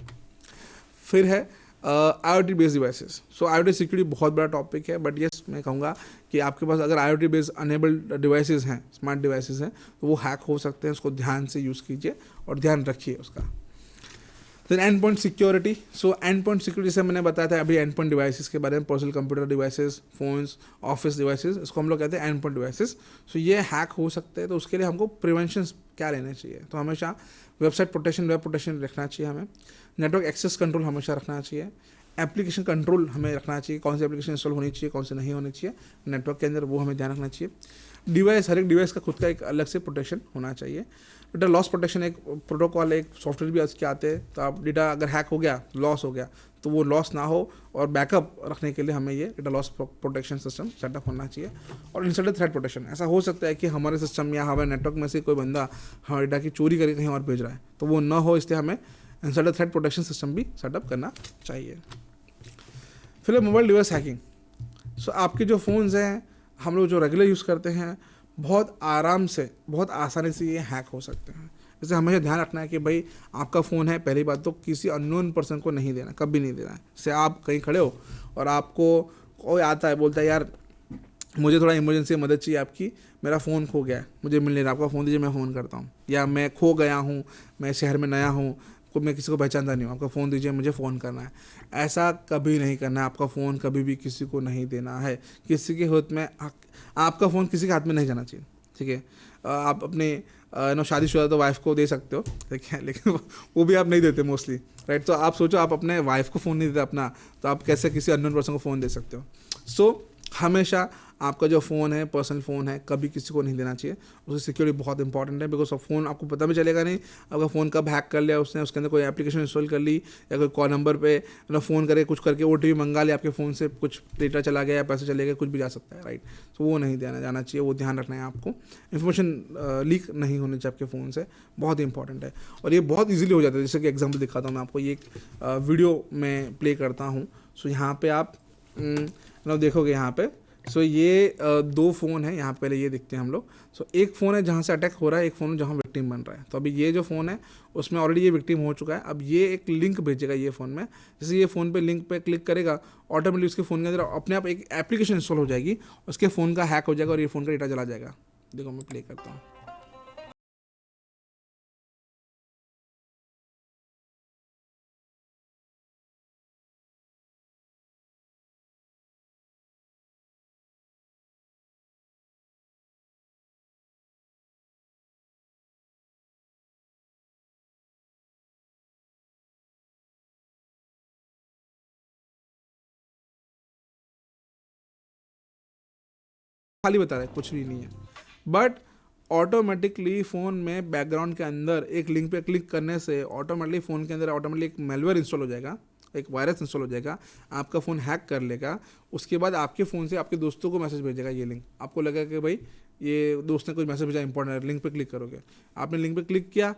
फिर है IoT बेस्ड डिवाइसेस। सो IoT सिक्योरिटी बहुत बड़ा टॉपिक है, बट यस मैं कहूँगा कि आपके पास अगर IoT बेस्ड अनेबल्ड डिवाइसेस हैं, स्मार्ट डिवाइसेस हैं, तो वो हैक हो सकते हैं। उसको ध्यान से यूज़ कीजिए और ध्यान रखिए उसका। फिर and point security. So and point security से मैंने बताया था अभी एंड पॉइंट डिवाइसेस के बारे में, personal computer devices, phones, office devices, इसको हम लोग कहते हैं एंड पॉइंट डिवाइसेस। सो ये हैक हो सकते हैं, तो उसके लिए हमको प्रिवेंशन क्या लेने चाहिए। तो हमेशा वेबसाइट प्रोटेक्शन, वेब प्रोटेक्शन रखना चाहिए हमें, नेटवर्क एक्सेस कंट्रोल हमेशा रखना चाहिए, एप्लीकेशन कंट्रोल हमें रखना चाहिए, कौन सी एप्लीकेशन इंस्टॉल होनी चाहिए, कौन सी नहीं होनी चाहिए नेटवर्क के अंदर, वो हमें ध्यान रखना चाहिए। डिवाइस, हर एक डिवाइस का खुद का एक अलग से प्रोटेक्शन होना चाहिए। डेटा लॉस प्रोटेक्शन एक प्रोटोकॉल, एक सॉफ्टवेयर भी आज के आते हैं। तो आप डेटा अगर हैक हो गया, लॉस हो गया, तो वो लॉस ना हो, और बैकअप रखने के लिए हमें ये data loss protection system setup होना चाहिए। और इंसाइडर थ्रेट प्रोटेक्शन, ऐसा हो सकता है कि हमारे सिस्टम या हमारे नेटवर्क में से कोई बंदा हमारे डेटा की चोरी करके कहीं और भेज रहा है, तो वो ना हो, इसलिए हमें इंसाइडर थ्रेट प्रोटेक्शन सिस्टम भी सेटअप करना चाहिए। फिर मोबाइल डिवाइस हैकिंग। सो आपके जो फ़ोन्स हैं, हम लोग जो रेगुलर यूज़ करते हैं, बहुत आराम से, बहुत आसानी से ये हैक हो सकते हैं। जैसे हमेशा ध्यान रखना है कि भाई आपका फ़ोन है, पहली बात तो किसी अननोन पर्सन को नहीं देना, कभी नहीं देना है। जैसे आप कहीं खड़े हो और आपको कोई आता है, बोलता है यार मुझे थोड़ा इमरजेंसी मदद चाहिए आपकी, मेरा फ़ोन खो गया है, मुझे मिल नहीं रहा, आपका फ़ोन दीजिए, मैं फ़ोन करता हूँ। या मैं खो गया हूँ, मैं शहर में नया हूँ, मैं किसी को पहचानता नहीं हूँ, आपका फ़ोन दीजिए, मुझे फ़ोन करना है। ऐसा कभी नहीं करना है, आपका फ़ोन कभी भी किसी को नहीं देना है। किसी के हाथ में, आपका फ़ोन किसी के हाथ में नहीं जाना चाहिए, ठीक है। आप अपने शादीशुदा तो वाइफ को दे सकते हो, ठीक है, लेकिन वो भी आप नहीं देते मोस्टली, राइट। तो आप सोचो, आप अपने वाइफ को फ़ोन नहीं देते अपना, तो आप कैसे किसी अननोन पर्सन को फ़ोन दे सकते हो। सो हमेशा आपका जो फ़ोन है, पर्सनल फ़ोन है, कभी किसी को नहीं देना चाहिए। उसकी सिक्योरिटी बहुत इंपॉर्टेंट है, बिकॉज फ़ोन आपको पता भी चलेगा नहीं आपका फ़ोन कब हैक कर लिया उसने, उसके अंदर कोई एप्लीकेशन इंस्टॉल कर ली, या कोई कॉल नंबर पे फ़ोन करके कुछ करके OTP मंगा लिया, आपके फ़ोन से कुछ डेटा चला गया, पैसे चले गए, कुछ भी जा सकता है, राइट। तो वो नहीं जाना चाहिए, वो ध्यान रखना है आपको। इन्फॉर्मेशन लीक नहीं होनी चाहिए आपके फ़ोन से, बहुत इंपॉर्टेंट है। और ये बहुत ईजिली हो जाता है। जैसे कि एग्जाम्पल दिखाता हूँ मैं आपको, ये एक वीडियो में प्ले करता हूँ। सो यहाँ पे आप देखोगे यहाँ पे, सो ये दो फ़ोन है, यहाँ पहले ये दिखते हैं हम लोग। सो एक फ़ोन है जहाँ से अटैक हो रहा है, एक फ़ोन है जहाँ विक्टिम बन रहा है। तो अभी ये जो फ़ोन है उसमें ऑलरेडी ये विक्टिम हो चुका है। अब ये एक लिंक भेजेगा ये फ़ोन में, जैसे ये फ़ोन पे लिंक पे क्लिक करेगा, ऑटोमेटिकली उसके फ़ोन के अंदर अपने आप एक एप्लीकेशन इंस्टॉल हो जाएगी, उसके फ़ोन का हैक हो जाएगा और ये फ़ोन का डेटा चला जाएगा। देखो मैं प्ले करता हूँ। खाली बता रहा है, कुछ भी नहीं है। बट ऑटोमेटिकली फ़ोन में बैकग्राउंड के अंदर एक लिंक पे क्लिक करने से ऑटोमेटिकली फ़ोन के अंदर ऑटोमेटिकली एक मेलवेयर इंस्टॉल हो जाएगा, एक वायरस इंस्टॉल हो जाएगा, आपका फ़ोन हैक कर लेगा। उसके बाद आपके फ़ोन से आपके दोस्तों को मैसेज भेजेगा ये लिंक, आपको लगेगा कि भाई ये दोस्त ने कुछ मैसेज भेजा इंपॉर्टेंट है, लिंक पे क्लिक करोगे, आपने लिंक पे क्लिक किया,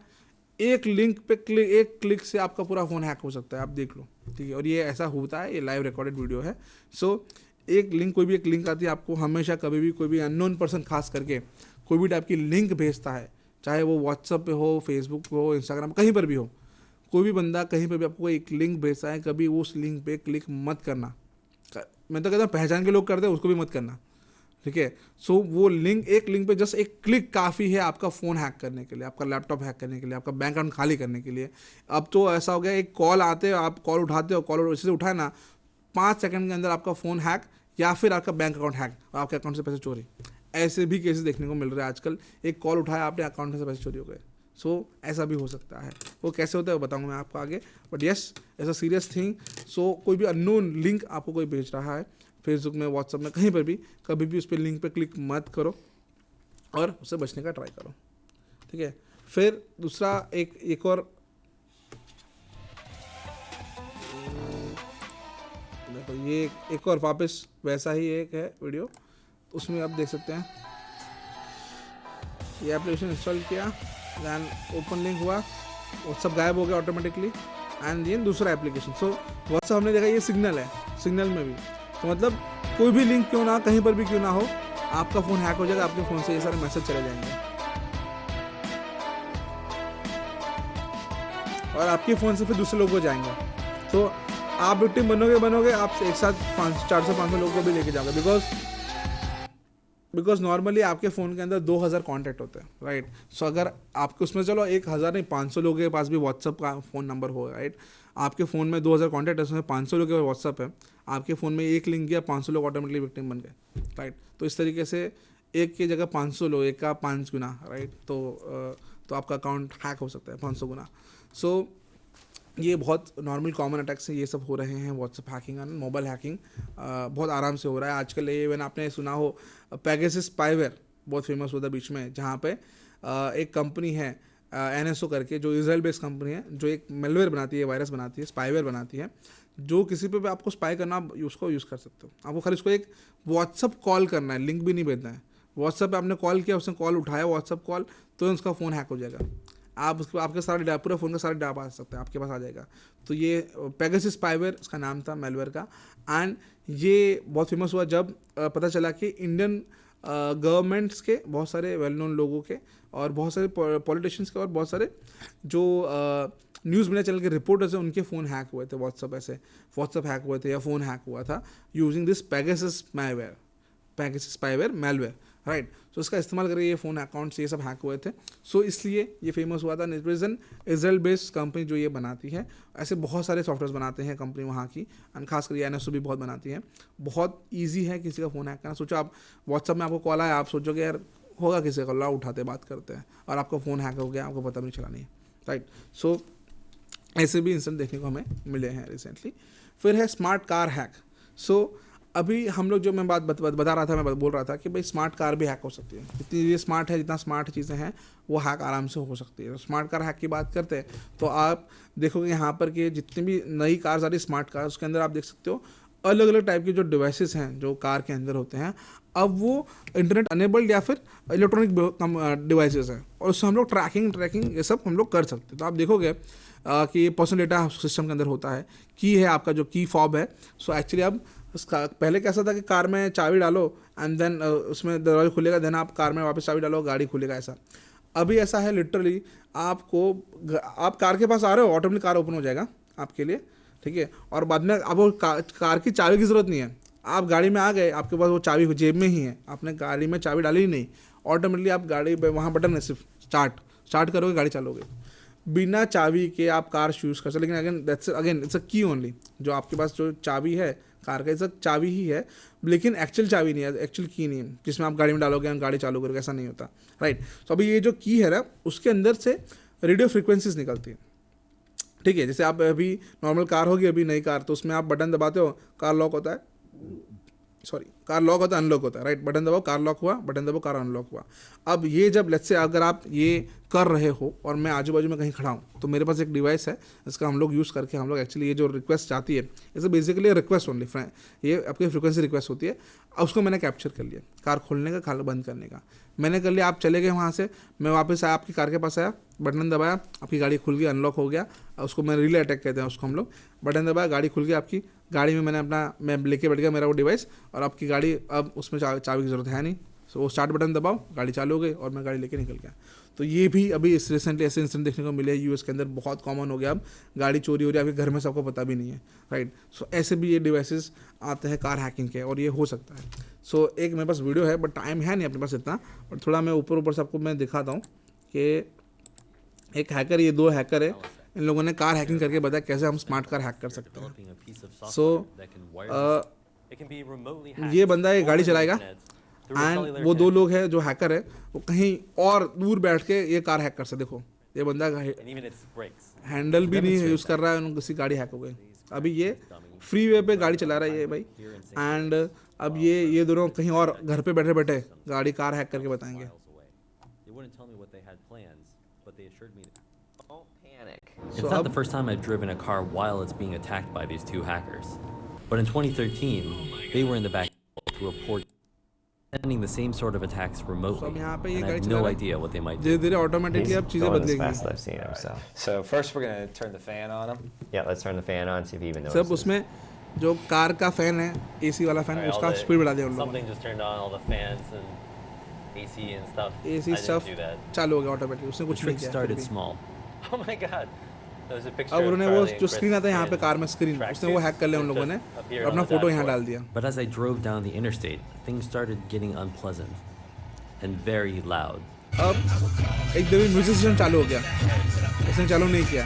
एक लिंक पे क्लिक, एक क्लिक से आपका पूरा फ़ोन हैक हो सकता है, आप देख लो, ठीक है। और ये ऐसा होता है, ये लाइव रिकॉर्डेड वीडियो है। सो एक लिंक, कोई भी एक लिंक आती है, आपको हमेशा कभी भी कोई भी अननोन पर्सन खास करके कोई भी टाइप की लिंक भेजता है, चाहे वो व्हाट्सअप पे हो, फेसबुक पे हो, इंस्टाग्राम, कहीं पर भी हो, कोई भी बंदा कहीं पर भी आपको एक लिंक भेजता है, कभी उस लिंक पे क्लिक मत करना। मैं तो कहता हूँ पहचान के लोग करते हैं उसको भी मत करना, ठीक है। सो वो लिंक, एक लिंक पे जस्ट एक क्लिक काफ़ी है आपका फ़ोन हैक करने के लिए, आपका लैपटॉप हैक करने के लिए, आपका बैंक अकाउंट खाली करने के लिए। अब तो ऐसा हो गया, एक कॉल आते हो, आप कॉल उठाते हो, कॉल इसी से उठाए ना, 5 सेकंड के अंदर आपका फ़ोन हैक या फिर आपका बैंक अकाउंट हैक और आपके अकाउंट से पैसे चोरी। ऐसे भी केसेस देखने को मिल रहे हैं आजकल, एक कॉल उठाया आपने, अकाउंट में से पैसे चोरी हो गए। सो ऐसा भी हो सकता है, वो कैसे होता है वो बताऊंगा मैं आपको आगे। बट यस, ऐसा सीरियस थिंग। सो कोई भी अननोन लिंक आपको कोई भेज रहा है फेसबुक में, व्हाट्सअप में, कहीं पर भी, कभी भी उस पर लिंक पे क्लिक मत करो और उससे बचने का ट्राई करो, ठीक है। फिर दूसरा एक और देखो, ये एक और वापस वैसा ही एक है वीडियो, उसमें आप देख सकते हैं, ये एप्लीकेशन इंस्टॉल किया, दैन ओपन लिंक हुआ, व्हाट्सअप गायब हो गया ऑटोमेटिकली, एंड ये दूसरा एप्लीकेशन। सो व्हाट्सअप हमने देखा ये सिग्नल है, सिग्नल में भी तो मतलब कोई भी लिंक क्यों ना, कहीं पर भी क्यों ना हो, आपका फ़ोन हैक हो जाएगा, आपके फ़ोन से ये सारे मैसेज चले जाएंगे और आपके फ़ोन से फिर दूसरे लोग को जाएंगे। तो आप विक्टिम बनोगे, आप एक साथ 400 500 लोगों को भी लेके जाओगे, बिकॉज नॉर्मली आपके फ़ोन के अंदर 2000 कॉन्टैक्ट होते हैं, राइट। सो अगर आपके उसमें चलो 1000 नहीं 500 लोगों के पास भी व्हाट्सअप का फ़ोन नंबर हो, राइट। आपके फ़ोन में 2000 कॉन्टैक्ट है, उसमें 500 लोगों के व्हाट्सअप है, आपके फ़ोन में एक लिंक गया, 500 लोग ऑटोमेटिकली विक्टिम बन गए, राइट। तो इस तरीके से एक की जगह 500 लोग, एक का 5 गुना, राइट। तो आपका अकाउंट हैक हो सकता है 500 गुना। सो ये बहुत नॉर्मल कॉमन अटैक्स हैं, ये सब हो रहे हैं, व्हाट्सअप हैकिंग और मोबाइल हैकिंग बहुत आराम से हो रहा है आजकल। इवन आपने सुना हो पेगासस स्पाईवेयर बहुत फेमस हुआ था बीच में, जहाँ पे एक कंपनी है NSO करके, जो इजराइल बेस्ड कंपनी है, जो एक मेलवेयर बनाती है, वायरस बनाती है, स्पाईवेयर बनाती है, जो किसी पे भी आपको स्पाई करना, आप उसको यूज़ कर सकते हो। आपको खाली उसको एक व्हाट्सअप कॉल करना है, लिंक भी नहीं भेजना है। व्हाट्सअप पे आपने कॉल किया, उसने कॉल उठाया, व्हाट्सअप कॉल, तो उसका फ़ोन हैक हो जाएगा। आप उसके आपके सारे डाटा, पूरे फ़ोन का सारे डाटा आ सकते हैं, आपके पास आ जाएगा। तो ये पेगासस स्पाईवेयर इसका नाम था मेलवेयर का। एंड ये बहुत फेमस हुआ जब पता चला कि इंडियन गवर्नमेंट्स के बहुत सारे वेल नोन लोगों के और बहुत सारे पॉलिटिशियंस के और बहुत सारे जो न्यूज़ मीडिया चैनल के रिपोर्टर्स हैं, उनके फ़ोन हैक हुए थे, व्हाट्सअप हैक हुए थे या फ़ोन हैक हुआ था using this Pegasus spyware malware, right. So इसका इस्तेमाल करके ये फ़ोन अकाउंट्स ये सब हैक हुए थे। सो इसलिए ये फेमस हुआ था। निटविजन इजराइल बेस्ड कंपनी जो ये बनाती है, ऐसे बहुत सारे सॉफ्टवेयर बनाते हैं कंपनी वहाँ की, एंड खासकर NSO भी बहुत बनाती है। बहुत ईजी है किसी का फ़ोन हैक करना। सोचो आप व्हाट्सअप में आपको कॉल आया, आप सोचोगे यार होगा किसी का कॉल, उठाते बात करते हैं, और आपका फ़ोन हैक हो गया, आपको पता भी नहीं चला, नहीं, राइट। सो ऐसे भी इंसिडेंट देखने को हमें मिले हैं रिसेंटली। फिर है स्मार्ट कार हैक। सो अभी हम लोग जो मैं बात बता रहा था, मैं बोल रहा था कि भाई स्मार्ट कार भी हैक हो सकती है। जितनी ये स्मार्ट है, जितना स्मार्ट चीज़ें हैं, वो हैक आराम से हो सकती है। तो स्मार्ट कार हैक की बात करते हैं तो आप देखोगे यहाँ पर कि जितनी भी नई कार्स आ रही स्मार्ट कार, उसके अंदर आप देख सकते हो अलग अलग टाइप के जो डिवाइसेस हैं जो कार के अंदर होते हैं, अब वो इंटरनेट अनेबल्ड या फिर इलेक्ट्रॉनिक डिवाइसेस हैं, और उससे हम लोग ट्रैकिंग ये सब हम लोग कर सकते हैं। तो आप देखोगे कि पर्सनल डेटा सिस्टम के अंदर होता है, की है आपका जो की फॉब है। सो एक्चुअली अब उसका पहले कैसा था कि कार में चाबी डालो एंड देन उसमें दरवाजा खुलेगा, देन आप कार में वापस चाबी डालो, गाड़ी खुलेगा, ऐसा। अभी ऐसा है लिटरली, आप कार के पास आ रहे हो, ऑटोमेटिक कार ओपन हो जाएगा आपके लिए, ठीक है। और बाद में अब वो कार की चाबी की ज़रूरत नहीं है, आप गाड़ी में आ गए, आपके पास वो चाबी जेब में ही है, आपने गाड़ी में चाबी डाली ही नहीं, ऑटोमेटिकली आप गाड़ी पे वहाँ बटन है सिर्फ स्टार्ट करोगे, गाड़ी चलोगे, बिना चाबी के आप कार यूज़ कर सकते। लेकिन अगेन इट्स अ की ओनली, जो आपके पास जो चाबी है कार का, इट्स चाबी ही है, लेकिन एक्चुअल चाबी नहीं है, एक्चुअल की नहीं है जिसमें आप गाड़ी में डालोगे और गाड़ी चालू करोगे, ऐसा नहीं होता, राइट। तो अभी ये जो की है ना, उसके अंदर से रेडियो फ्रिक्वेंसीज निकलती है, ठीक है। जैसे आप अभी नॉर्मल कार होगी, अभी नई कार, तो उसमें आप बटन दबाते हो, कार लॉक होता है, सॉरी कार लॉक होता है अनलॉक होता है, राइट, बटन दबाओ कार लॉक हुआ, बटन दबाओ कार अनलॉक हुआ। अब ये जब लेट्स से अगर आप ये कर रहे हो और मैं आजू बाजू में कहीं खड़ा हूँ तो मेरे पास एक डिवाइस है इसका हम लोग यूज़ करके हम लोग एक्चुअली ये जो रिक्वेस्ट आती है इसे बेसिकली रिक्वेस्ट ओनली, ये आपकी फ्रिक्वेंसी रिक्वेस्ट होती है, उसको मैंने कैप्चर कर लिया, कार खोलने का कार बंद करने का मैंने कर लिया। आप चले गए वहाँ से, मैं वापस आया आपकी कार के पास आया, बटन दबाया, आपकी गाड़ी खुल गई, अनलॉक हो गया, उसको मैं रिले अटैक कहते हैं उसको हम लोग, बटन दबाया गाड़ी खुल गई आपकी, गाड़ी में मैंने अपना मैं लेके बैठ गया मेरा वो डिवाइस, और आपकी गाड़ी अब उसमें चाबी की ज़रूरत है नहीं, सो वो स्टार्ट बटन दबाओ, गाड़ी चालू हो गई और मैं गाड़ी लेके निकल गया। तो ये भी अभी इस रिसेंटली ऐसे इंसिडेंट देखने को मिले हैं यूएस के अंदर, बहुत कॉमन हो गया, अब गाड़ी चोरी हो रही है आपके घर में, सबको पता भी नहीं है, राइट। सो ऐसे भी ये डिवाइसेस आते हैं कार हैकिंग के, और ये हो सकता है। सो एक मेरे पास वीडियो है बट टाइम है नहीं अपने पास इतना, बट थोड़ा मैं ऊपर से आपको मैं दिखाता हूँ कि एक हैकर, ये दो हैकर है, इन लोगों ने कार हैकिंग करके बताया कैसे हम स्मार्ट कार हैक कर सकते हैं। सो ये बंदा ये गाड़ी चलाएगा एंड वो दो लोग हैं जो हैकर है वो कहीं और दूर बैठ के ये कार हैक कर सकते। देखो ये बंदा हैंडल भी नहीं यूज़ कर रहा है, उनकी गाड़ी हैक हो गई। अभी ये फ्री वे पे गाड़ी चला रहा है ये भाई, एंड अब ये दोनों कहीं और घर पे बैठे बैठे गाड़ी कार हैक करके बताएंगे। It's not the first time I've driven a car while it's being attacked by these two hackers. But in 2013, they were in the back to report sending the same sort of attacks remotely. And I have no idea what they might do. धीरे-धीरे automatically अब चीजें बदलेंगी। I've seen him, so first we're going to turn the fan on him. Yeah, let's turn the fan on, see if he even knows. सब उसमें जो car का fan है, AC वाला fan, उसका स्पीड बढ़ा दिया उन लोगों ने। Something just turned on all the fans and AC and stuff. AC stuff चालू हो गया ऑटोमेटिकली, उसने कुछ नहीं किया। Started small. Oh my god. There's a picture अब of उन्होंने वो Charlie and जो Chris स्क्रीन आता है यहाँ पे in कार में स्क्रीन, उसने वो हैक कर लिया उन लोगों ने और अपना फोटो यहाँ डाल दिया। But as I drove down the interstate, things started getting unpleasant and very loud. अब एकदम म्यूजिक सिस्टम चालू हो गया, उसने चालू नहीं किया,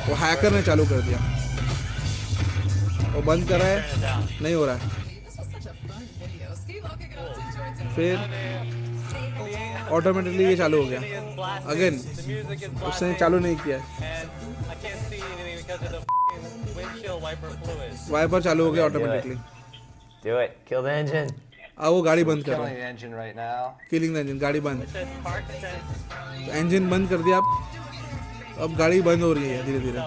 वो हैकर ने चालू कर दिया, वो बंद कर रहा है, नहीं हो रहा है। फिर ऑटोमेटिकली ये चालू हो गया अगेन, उसने चालू नहीं किया, वाइपर चालू हो गया automatically. Do it. Kill the engine. अब वो गाड़ी बंद कर रहा Killing है, the engine right now. Killing the engine, गाड़ी बंद, इंजन बंद कर दिया, अब गाड़ी बंद हो रही है धीरे धीरे।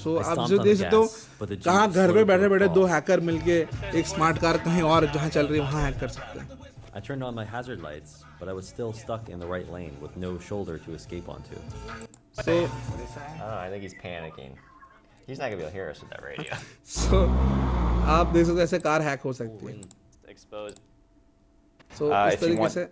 सो आप जो देख सकते हो कहाँ घर पे बैठे बैठे दो हैकर मिलके एक स्मार्ट कार कहीं और जहाँ चल रही है वहाँ हैक कर सकते हैं। I turned on my hazard lights, but I was still stuck in the right lane with no shoulder to escape onto. So I think he's panicking. He's not gonna be able to hear us with that radio. so आप देख सकते हो ऐसे car hack हो सकती है। exposed. सो इस तरीके से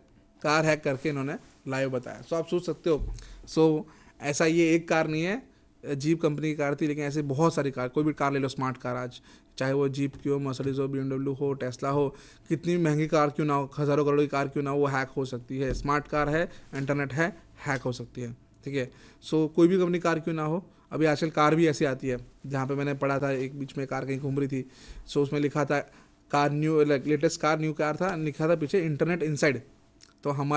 कार हैक करके इन्होंने लाइव बताया। सो आप सोच सकते हो, सो ऐसा ये एक कार नहीं है, जीप कंपनी की कार थी, लेकिन ऐसे बहुत सारी कार, कोई भी कार ले लो स्मार्ट कार आज, चाहे वो जीप की हो, मर्सिडीज हो, BMW हो, टेस्ला हो, कितनी भी महंगी कार क्यों ना हो, हज़ारों करोड़ की कार क्यों ना हो, वो हैक हो सकती है। स्मार्ट कार है, इंटरनेट है, हैक हो सकती है, ठीक है। सो कोई भी कंपनी कार क्यों ना हो, अभी आजकल कार भी ऐसी आती है, जहाँ पे मैंने पढ़ा था एक बीच में कार कहीं घूम रही थी, सो उसमें लिखा था car new, latest car new car था, लिखा था पीछे इंटरनेट इनसाइड। तो हम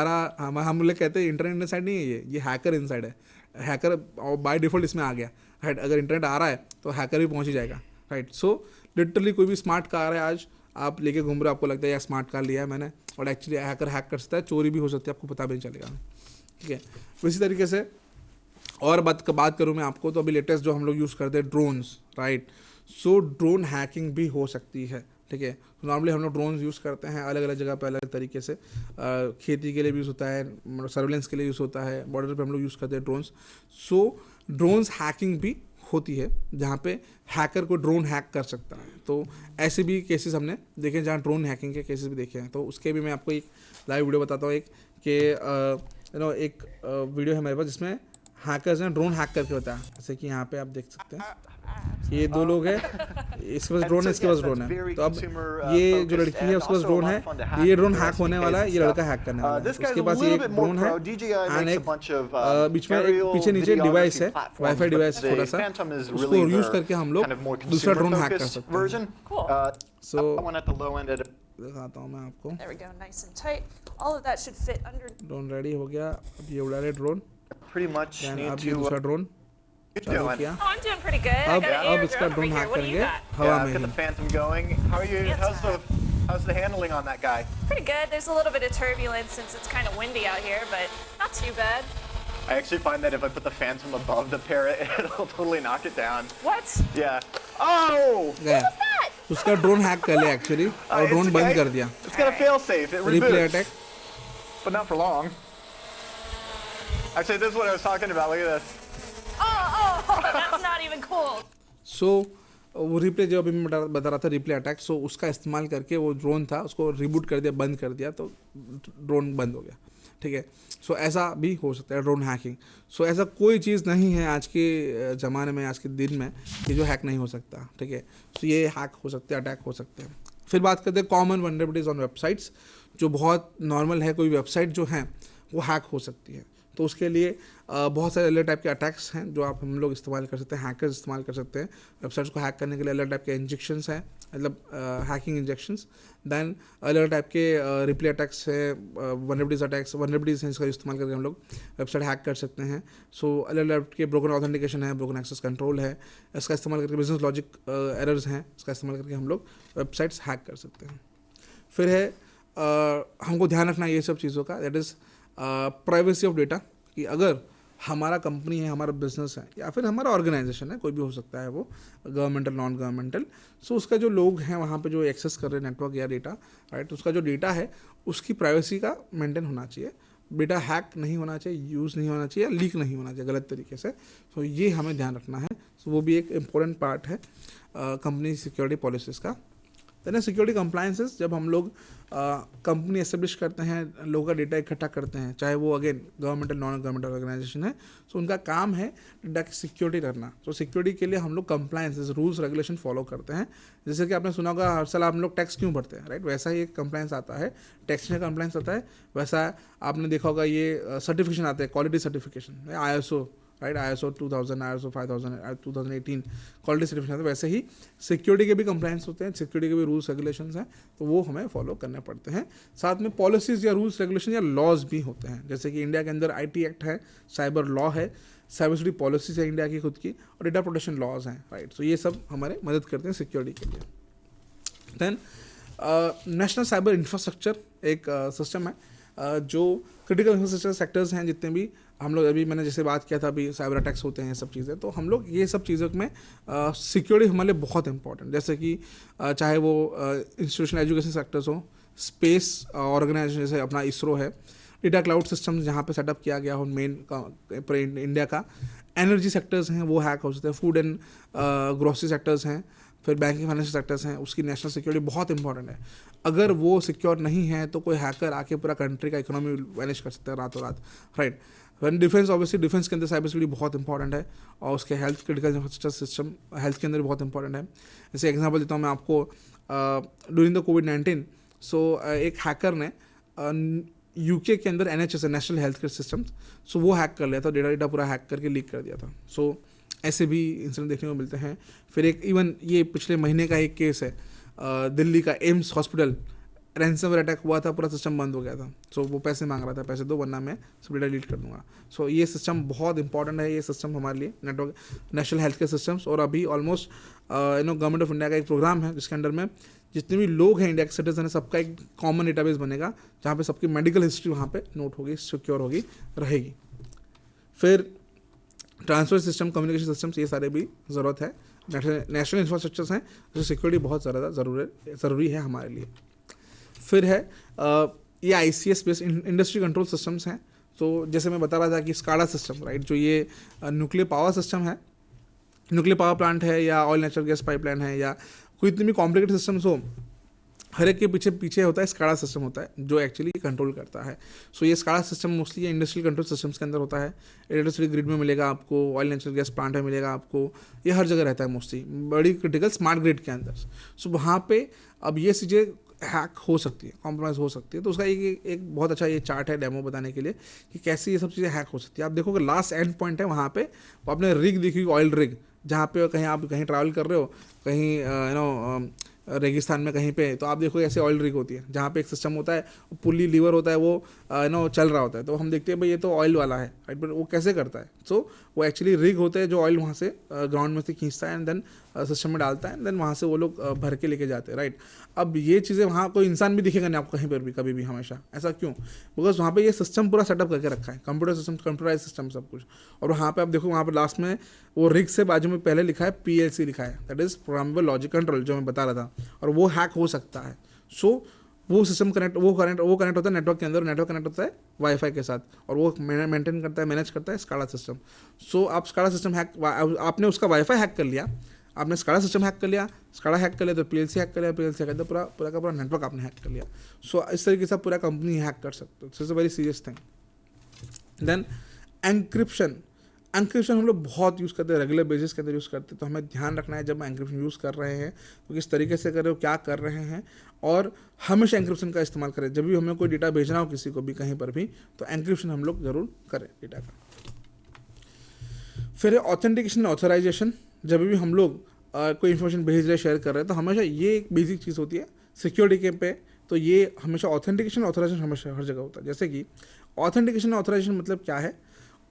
लोग कहते हैं इंटरनेट इनसाइड नहीं है, ये हैकर इनसाइड है। हैकर बाय डिफ़ॉल्ट इसमें आ गया, राइट। अगर इंटरनेट आ रहा है तो हैकर भी पहुंच ही जाएगा, राइट। सो लिटरली कोई भी स्मार्ट कार है आज आप लेके घूम रहे हो, आपको लगता है यार स्मार्ट कार लिया है मैंने, और एक्चुअली हैकर हैक कर सकता है, चोरी भी हो सकती है, आपको पता भी नहीं चलेगा, ठीक है। इसी तरीके से और बात करूँ मैं आपको, तो अभी लेटेस्ट जो हम लोग यूज़ करते हैं ड्रोन्स, राइट। सो ड्रोन हैकिंग भी हो सकती है, ठीक है। नॉर्मली हम लोग ड्रोन्स यूज़ करते हैं अलग अलग जगह पर अलग तरीके से, खेती के लिए भी यूज़ होता है, सर्वेलेंस के लिए यूज़ होता है, बॉर्डर पे हम लोग यूज़ करते हैं ड्रोन्स। सो ड्रोन्स हैकिंग भी होती है, जहाँ पे हैकर को ड्रोन हैक कर सकता है। तो ऐसे भी केसेस हमने देखे जहाँ ड्रोन हैकिंग के केसेस भी देखे हैं। तो उसके भी मैं आपको एक लाइव वीडियो बताता हूँ, एक कि एक वीडियो है मेरे पास जिसमें हैकर्स ने ड्रोन हैक करके बताया। जैसे कि यहाँ पे आप देख सकते हैं, ये दो लोग हैं, इसके पास ड्रोन है, इसके पास ड्रोन है। तो अब ये जो लड़की है उसके पास ड्रोन है, ये ड्रोन हैक होने वाला है, ये लड़का हैक करने वाला है। उसके पास ये एक ड्रोन है एंड एक बीच में एक पीछे नीचे डिवाइस है, वाईफाई डिवाइस छोटा सा, उसको यूज करके हम लोग दूसरा ड्रोन हैक कर सकते हैं। सो दिखाता हूँ मैं आपको, ड्रोन रेडी हो गया। अब ये उड़ा रहे ड्रोन, अब ये दूसरा ड्रोन चालू किया। अब इसका ड्रोन हैक करेंगे हवा में ही। How's the handling on that guy? Pretty good. There's a little bit of turbulence since it's kind of windy out here, but not too bad. I actually find that if I put the Phantom above the Parrot, it'll totally knock it down. What? Yeah. Oh! गया That? उसका drone hack कर लिया actually और drone बंद कर दिया It's got a fail safe. It replay reboots. Attack But not for long. Actually, this is what I was talking about. Look at this. Oh, that's not even cool. सो वो replay जो अभी मैं बता रहा था रिप्ले अटैक, सो उसका इस्तेमाल करके वो ड्रोन था उसको रिबूट कर दिया, बंद कर दिया, तो ड्रोन बंद हो गया, ठीक है। सो ऐसा भी हो सकता है ड्रोन हैकिंग। सो ऐसा कोई चीज़ नहीं है आज के ज़माने में, आज के दिन में, कि जो हैक नहीं हो सकता, ठीक है। सो ये हैक हो सकते हैं, अटैक हो सकते हैं। फिर बात करते हैं कॉमन वनरेबिलिटीज़ ऑन वेबसाइट्स, जो बहुत नॉर्मल है, कोई वेबसाइट जो है वो हैक हो सकती है। तो उसके लिए बहुत सारे अलग टाइप के अटैक्स हैं जो हम लोग इस्तेमाल कर सकते हैं, हैकर्स इस्तेमाल कर सकते हैं। वेबसाइट्स को हैक करने के लिए अलग टाइप के इंजेक्शंस हैं, मतलब हैकिंग इंजेक्शंस। दैन अलग टाइप के रिप्ले अटैक्स है, वनरेबिलिटीज अटैक्स, वनरेबिलिटीज हैं इसका इस्तेमाल करके हम लोग वेबसाइट हैक कर सकते हैं। सो अलग टाइप के ब्रोकन ऑथेंटिकेशन है, ब्रोकन एक्सेस कंट्रोल है, इसका इस्तेमाल करके बिजनेस लॉजिक एरर्स हैं, इसका इस्तेमाल करके हम लोग वेबसाइट्स हैक कर सकते हैं। फिर है हमको ध्यान रखना ये सब चीज़ों का, that is privacy of data, कि अगर हमारा कंपनी है, हमारा बिजनेस है, या फिर हमारा ऑर्गेनाइजेशन है, कोई भी हो सकता है वो, गवर्नमेंटल नॉन गवर्नमेंटल, सो उसका जो लोग हैं वहाँ पे जो एक्सेस कर रहे हैं नेटवर्क या डेटा, राइट, उसका जो डेटा है उसकी प्राइवेसी का मेंटेन होना चाहिए। डेटा हैक नहीं होना चाहिए, यूज़ नहीं होना चाहिए, लीक नहीं होना चाहिए गलत तरीके से। सो ये हमें ध्यान रखना है। सो वो भी एक इम्पोर्टेंट पार्ट है कंपनी सिक्योरिटी पॉलिसीज़ का। देन सिक्योरिटी कंप्लायंसेस, जब हम लोग कंपनी एस्टेब्लिश करते हैं, लोगों का डेटा इकट्ठा करते हैं, चाहे वो again governmental non governmental organisation है, सो उनका काम है डेटा की सिक्योरिटी करना। तो सिक्योरिटी के लिए हम लोग कंप्लायंसेस, रूल्स रेगुलेशन फॉलो करते हैं। जैसे कि आपने सुना होगा हर साल हम लोग टैक्स क्यों भरते हैं, राइट, वैसा ही एक कंप्लायंस आता है, टैक्स में कंप्लायंस आता है। वैसा आपने देखा होगा ये सर्टिफिकेशन आते हैं, quality certification, ISO, right, ISO 2000, ISO 5000, 2018 quality certification है। तो वैसे ही सिक्योरिटी के भी कंप्लायंस होते हैं, सिक्योरिटी के भी रूल्स रेगुलेशंस हैं, तो वो हमें फॉलो करने पड़ते हैं। साथ में पॉलिसीज़ या रूल्स रेगुलेशन या लॉज भी होते हैं, जैसे कि इंडिया के अंदर IT एक्ट है, साइबर लॉ है, साइबर सिक्योरिटी पॉलिसीज है इंडिया की खुद की, और डेटा प्रोटेक्शन लॉज हैं, राइट। सो ये सब हमारे मदद करते हैं सिक्योरिटी के लिए। देन नेशनल साइबर इंफ्रास्ट्रक्चर एक सिस्टम है, जो क्रिटिकल इंफ्रास्ट्रक्चर सेक्टर्स हैं जितने भी हम लोग, अभी मैंने जैसे बात किया था, अभी साइबर अटैक्स होते हैं, ये सब चीज़ें, तो हम लोग ये सब चीज़ों में सिक्योरिटी हमारे लिए बहुत इंपॉर्टेंट, जैसे कि चाहे वो इंस्टीट्यूशनल एजुकेशन सेक्टर्स हो, स्पेस ऑर्गेनाइजेशन जैसे अपना इसरो है, डेटा क्लाउड सिस्टम जहाँ पे सेटअप किया गया हो मेन इंडिया का, एनर्जी सेक्टर्स हैं वो हैक हो सकते हैं, फूड एंड ग्रोसरी सेक्टर्स हैं, फिर बैंकिंग फाइनेंशियल सेक्टर्स हैं, उसकी नेशनल सिक्योरिटी बहुत इंपॉर्टेंट है। अगर वो सिक्योर नहीं है तो कोई हैकर आके पूरा कंट्री का इकोनॉमी मैनेज कर सकता है रातों रात, right. When defence, obviously defence के अंदर साइबर सिक्योरिटी बहुत इंपॉर्टेंट है, और उसके health critical infrastructure system health के अंदर भी बहुत इंपॉर्टेंट है। जैसे एग्जांपल देता हूँ मैं आपको, ड्यूरिंग द कोविड-19, सो एक हैकर ने UK के अंदर NHS national health care system, so वो हैक कर लिया था, डेटा पूरा हैक करके लीक कर दिया था। सो ऐसे भी इंसिडेंट देखने को मिलते हैं। फिर एक इवन ये पिछले महीने का एक केस है, दिल्ली का एम्स हॉस्पिटल, रैंसमवेयर अटैक हुआ था, पूरा सिस्टम बंद हो गया था। सो वो पैसे मांग रहा था, पैसे दो वरना मैं सब डेटा डिलीट कर दूंगा। सो ये सिस्टम बहुत इंपॉर्टेंट है, ये सिस्टम हमारे लिए network national health care systems. और अभी ऑलमोस्ट गवर्नमेंट ऑफ इंडिया का एक प्रोग्राम है जिसके अंडर में जितने भी लोग हैं इंडिया के सिटीजन है, सबका एक कॉमन डेटाबेस बनेगा, जहाँ पे सबकी मेडिकल हिस्ट्री वहाँ पे नोट होगी, सिक्योर होगी, रहेगी। फिर ट्रांसपोर्ट सिस्टम, कम्युनिकेशन सिस्टम्स, ये सारे भी ज़रूरत है, नेशनल इंफ्रास्ट्रक्चर्स हैं, तो सिक्योरिटी बहुत ज़्यादा ज़रूरी है हमारे लिए। फिर है ये ICS based industry control systems हैं। तो जैसे मैं बता रहा था कि SCADA सिस्टम, राइट, जो ये न्यूक्लियर पावर सिस्टम है, न्यूक्लियर पावर प्लांट है या ऑयल नेचुरल गैस पाइपलाइन है या कोई इतनी भी कॉम्प्लिकेटेड सिस्टम्स हो, हर एक के पीछे होता है SCADA सिस्टम होता है जो एक्चुअली कंट्रोल करता है। सो ये SCADA system mostly industrial control systems के अंदर होता है। इलेक्ट्रिसिटी ग्रिड में मिलेगा आपको, ऑयल नेचुरल गैस प्लांट में मिलेगा आपको, ये हर जगह रहता है मोस्टली, बड़ी क्रिटिकल स्मार्ट ग्रिड के अंदर। सो वहाँ पे अब ये चीज़ें हैक हो सकती है, कॉम्प्रोमाइज़ हो सकती है। तो उसका एक बहुत अच्छा ये चार्ट है डेमो बताने के लिए कि कैसे ये सब चीज़ें हैक हो सकती है। आप देखोगे लास्ट एंड पॉइंट है वहाँ पे, वो आपने रिग देखी, ऑयल रिग, जहाँ पे कहीं आप कहीं ट्रैवल कर रहे हो, कहीं रेगिस्तान में कहीं पे, तो आप देखो ऐसे ऑयल रिग होती है, जहाँ पे एक सिस्टम होता है, पुल्ली लीवर होता है, वो नो चल रहा होता है, तो हम देखते हैं भाई ये तो ऑयल वाला है, राइट, बट वो कैसे करता है? सो वो एक्चुअली रिग होता है जो ऑयल वहाँ से ग्राउंड में से खींचता है एंड देन सिस्टम में डालता है एंड देन वहाँ से वो लोग भर के लेके जाते हैं, राइट। अब ये चीज़ें वहाँ कोई इंसान भी दिखेगा नहीं आपको कहीं पर भी कभी भी हमेशा, ऐसा क्यों? बिकॉज वहाँ पे ये सिस्टम पूरा सेटअप करके रखा है, कंप्यूटर सिस्टम, कंप्यूटराइज सिस्टम सब कुछ। और वहाँ पे आप देखो वहाँ पे लास्ट में वो रिग से बाजू में पहले लिखा है PLC लिखा है, that is programmable logic control, जो मैं बता रहा था, और वो हैक हो सकता है। सो वो सिस्टम कनेक्ट होता है नेटवर्क के अंदर, नेटवर्क कनेक्ट होता है वाईफाई के साथ, और वो मेंटेन करता है, मैनेज करता है स्काडा सिस्टम। सो आप स्काडा सिस्टम हैक, आपने उसका वाईफाई हैक कर लिया, आपने स्काडा सिस्टम हैक कर लिया, स्काडा हैक कर लिया तो PLC हैक कर लिया, PLC हैक कर दिया, पूरा का पूरा नेटवर्क आपने हैक कर लिया। सो इस तरीके से आप पूरा कंपनी हैक कर सकते हो। It's a very serious thing. Then encryption हम लोग बहुत यूज़ करते हैं, रेगुलर बेसिस के अंदर यूज़ करते हैं, तो हमें ध्यान रखना है जब एंक्रिप्शन यूज़ कर रहे हैं तो किस तरीके से कर रहे हो, क्या कर रहे हैं, और हमेशा एंक्रिप्शन का इस्तेमाल करें। जब भी हमें कोई डेटा भेजना हो किसी को भी कहीं पर भी, तो एंक्रिप्शन हम लोग ज़रूर करें डेटा का। फिर ऑथेंटिकेशन, ऑथराइजेशन, जब भी हम लोग कोई इन्फॉर्मेशन भेज रहे, शेयर कर रहे हैं, तो हमेशा ये एक बेसिक चीज़ होती है सिक्योरिटी के पे, तो ये हमेशा ऑथेंटिकेशन, ऑथराइजेशन हमेशा हर जगह होता है। जैसे कि ऑथेंटिकेशन, ऑथराइजेशन मतलब क्या है?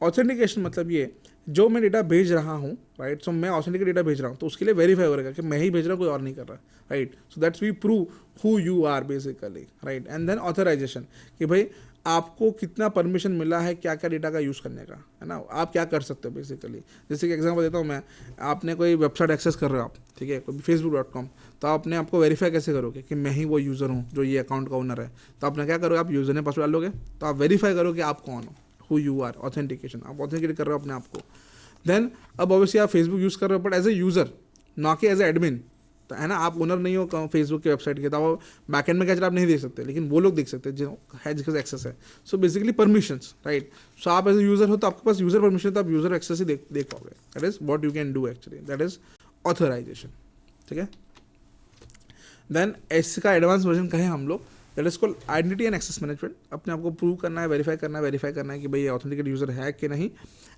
ऑथेंटिकेशन मतलब ये, जो मैं डेटा भेज रहा हूँ, राइट, सो मैं ऑथेंटिकेट डेटा भेज रहा हूँ तो उसके लिए वेरीफाई हो रहेगा कि मैं ही भेज रहा हूँ, कोई और नहीं कर रहा, right. So that's we prove who you are basically, right. And then authorisation, कि भाई आपको कितना परमिशन मिला है क्या क्या डेटा का यूज़ करने का, है ना, आप क्या कर सकते हो बेसिकली। जैसे कि एग्जांपल देता हूँ मैं, आपने कोई वेबसाइट एक्सेस कर रहे हो आप, ठीक है, कोई facebook.com, तो आपने आपको वेरीफाई कैसे करोगे कि मैं ही वो यूज़र हूँ जो ये अकाउंट का ओनर है? तो आपने क्या करोगे, आप यूज़र ने पासवर्ड डालोगे, तो आप वेरीफाई करो कि आप कौन हो, हु यू आर, ऑथेंटिकेशन, आप ऑथेंटिकेट कर रहे हो अपने आप को। देन अब ऑब्वियसली आप फेसबुक यूज़ कर रहे हो बट एज ए यूज़र, ना कि एज ए एडमिन, तो है ना, आप ओनर नहीं हो फेसबुक के वेबसाइट के, तो आप बैकएंड में क्या चला आप नहीं देख सकते, लेकिन वो लोग देख सकते हैं जो है जिसका एक्सेस है। So basically permissions, right. So आप एज ए यूज़र हो तो आपके पास यूज़र परमिशन है, तो आप यूज़र एक्सेस ही देख पाओगे। That is what you can do actually, that is authorisation, ठीक है। देन इसका एडवांस वर्जन कहें हम लोग, that is called identity and access management. अपने आपको प्रूव करना है, वेरीफाई करना है कि भाई ये ऑथेंटिकेट यूज़र है कि नहीं,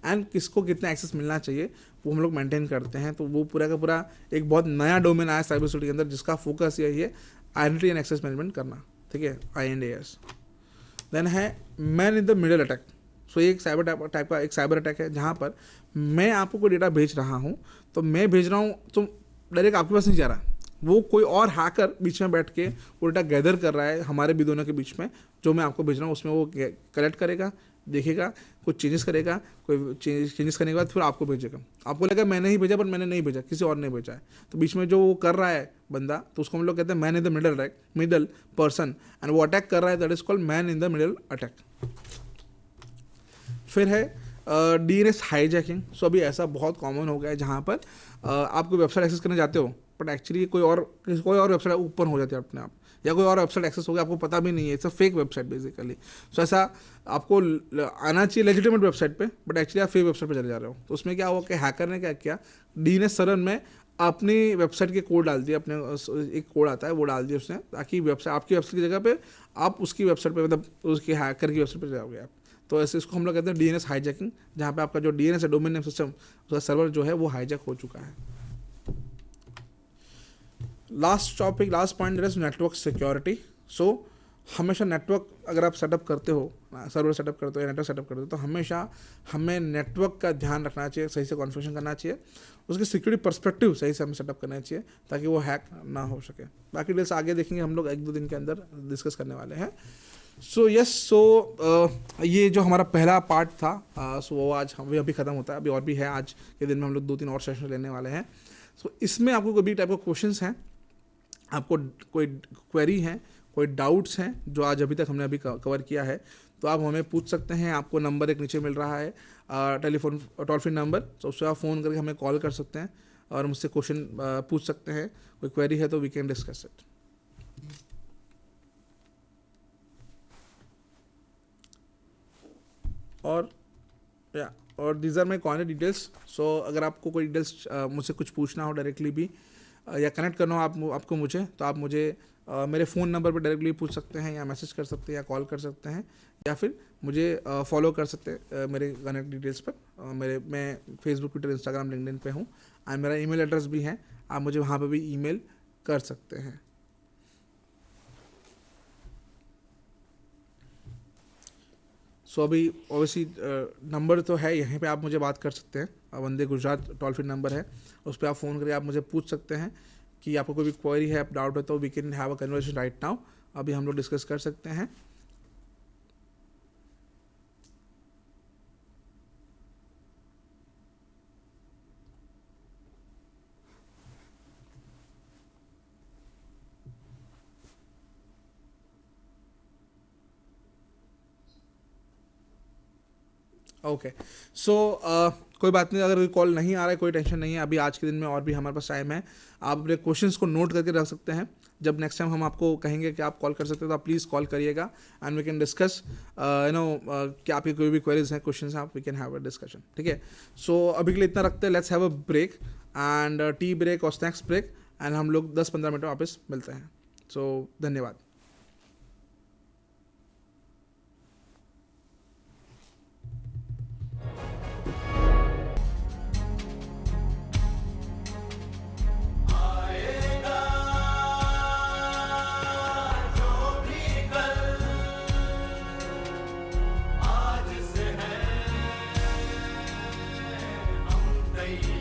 एंड किसको कितना एक्सेस मिलना चाहिए वो हम लोग मेंटेन करते हैं। तो वो पूरा का पूरा एक बहुत नया डोमेन आया साइबर सिक्योरिटी के अंदर, जिसका फोकस यही है आइडेंटिटी एंड एक्सेस मैनेजमेंट करना, ठीक है, INAS। देन है man in the middle attack. So ये एक साइबर टाइप का एक साइबर अटैक है, जहाँ पर मैं आपको कोई डेटा भेज रहा हूँ, तो मैं भेज रहा हूँ तो डायरेक्ट आपके पास नहीं जा रहा, वो कोई और हैकर बीच में बैठ के वो डेटा गैदर कर रहा है हमारे भी दोनों के बीच में, जो मैं आपको भेज रहा हूँ उसमें वो कलेक्ट करेगा, देखेगा, कुछ चेंजेस करेगा, कोई चेंजेस करने के बाद फिर आपको भेजेगा। आपको लगा मैंने ही भेजा, बट मैंने नहीं भेजा, किसी और ने भेजा है। तो बीच में जो वो कर रहा है बंदा, तो उसको हम लोग कहते हैं man in the middle person, and वो अटैक कर रहा है, that is called man in the middle attack. फिर है DNS हाईजैकिंग। सो अभी ऐसा बहुत कॉमन हो गया है, जहाँ पर आप कोई वेबसाइट एक्सेस करने जाते हो बट एक्चुअली कोई और वेबसाइट ओपन हो जाती है अपने आप, या कोई और वेबसाइट एक्सेस हो गया, आपको पता भी नहीं है, it's a fake website basically. So ऐसा आपको आना चाहिए लेजिटिमेट वेबसाइट पे, बट एक्चुअली आप फेक वेबसाइट पे चले जा रहे हो। तो उसमें क्या हुआ कि हैकर ने क्या किया, DNS सर्वर में अपनी वेबसाइट के कोड डाल दिए, अपने एक कोड आता है वो डाल दिया उसने, ताकि वेबसाइट आपकी वेबसाइट की जगह पे आप उसकी वेबसाइट पे, मतलब उसकी हैकर की वेबसाइट पे जाओगे आप। तो ऐसे इसको हम लोग कहते हैं DNS हाईजैकिंग, जहाँ पे आपका जो DNS है, डोमेन नेम सिस्टम, उसका सर्वर जो है वो हाईजैक हो चुका है। Last point is network security. So हमेशा नेटवर्क अगर आप सेटअप करते हो, सर्वर सेटअप करते हो या नेटवर्क सेटअप करते हो, तो हमेशा हमें नेटवर्क का ध्यान रखना चाहिए, सही से कॉन्फ़िगरेशन करना चाहिए, उसकी सिक्योरिटी पर्सपेक्टिव सही से हमें सेटअप करना चाहिए, ताकि वो हैक ना हो सके। बाकी डिटेल्स आगे देखेंगे हम लोग, 1-2 दिन के अंदर डिस्कस करने वाले हैं। सो ये जो हमारा पहला पार्ट था, सो वो आज हम अभी ख़त्म होता है, अभी और भी है, आज के दिन में हम लोग 2-3 और सेशन लेने वाले हैं। सो इसमें आपको कोई भी टाइप का क्वेश्चंस हैं, आपको कोई क्वेरी है, कोई डाउट्स हैं जो आज अभी तक हमने अभी कवर किया है, तो आप हमें पूछ सकते हैं। आपको नंबर एक नीचे मिल रहा है, टेलीफोन टोल फ्री नंबर, तो उससे आप फ़ोन करके हमें कॉल कर सकते हैं और मुझसे क्वेश्चन पूछ सकते हैं। कोई क्वेरी है तो वी कैन डिस्कस इट। और these are my contact details. So अगर आपको कोई डिटेल्स मुझसे कुछ पूछना हो डायरेक्टली भी, या कनेक्ट करना हो आपको मुझे, तो आप मुझे मेरे फ़ोन नंबर पर डायरेक्टली पूछ सकते हैं, या मैसेज कर सकते हैं, या कॉल कर सकते हैं, या फिर मुझे फॉलो कर सकते हैं मेरे कनेक्ट डिटेल्स पर। मैं फेसबुक, ट्विटर, इंस्टाग्राम, लिंक्डइन पे हूँ, और मेरा ईमेल एड्रेस भी है, आप मुझे वहाँ पे भी ईमेल कर सकते हैं। सो अभी ऑब्वियसली नंबर तो है यहीं पे, आप मुझे बात कर सकते हैं। वंदे गुजरात टोल फ्री नंबर है, उस पर आप फ़ोन करके आप मुझे पूछ सकते हैं कि आपको कोई भी क्वेरी है, डाउट है, तो we can have a conversation right now. अभी हम लोग डिस्कस कर सकते हैं। ओके, सो कोई बात नहीं, अगर कोई कॉल नहीं आ रहा है कोई टेंशन नहीं है, अभी आज के दिन में और भी हमारे पास टाइम है। आप अपने क्वेश्चंस को नोट करके रख सकते हैं, जब नेक्स्ट टाइम हम आपको कहेंगे कि आप कॉल कर सकते हैं तो आप प्लीज़ कॉल करिएगा एंड वी कैन डिस्कस कि आपकी कोई भी क्वेरीज हैं, क्वेश्चंस हैं, आप we can have a discussion, ठीक है। सो अभी के लिए इतना रखते हैं, let's have a break and tea break और स्नैक्स ब्रेक, एंड हम लोग 10-15 मिनट में वापस मिलते हैं। सो धन्यवाद।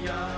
Yeah.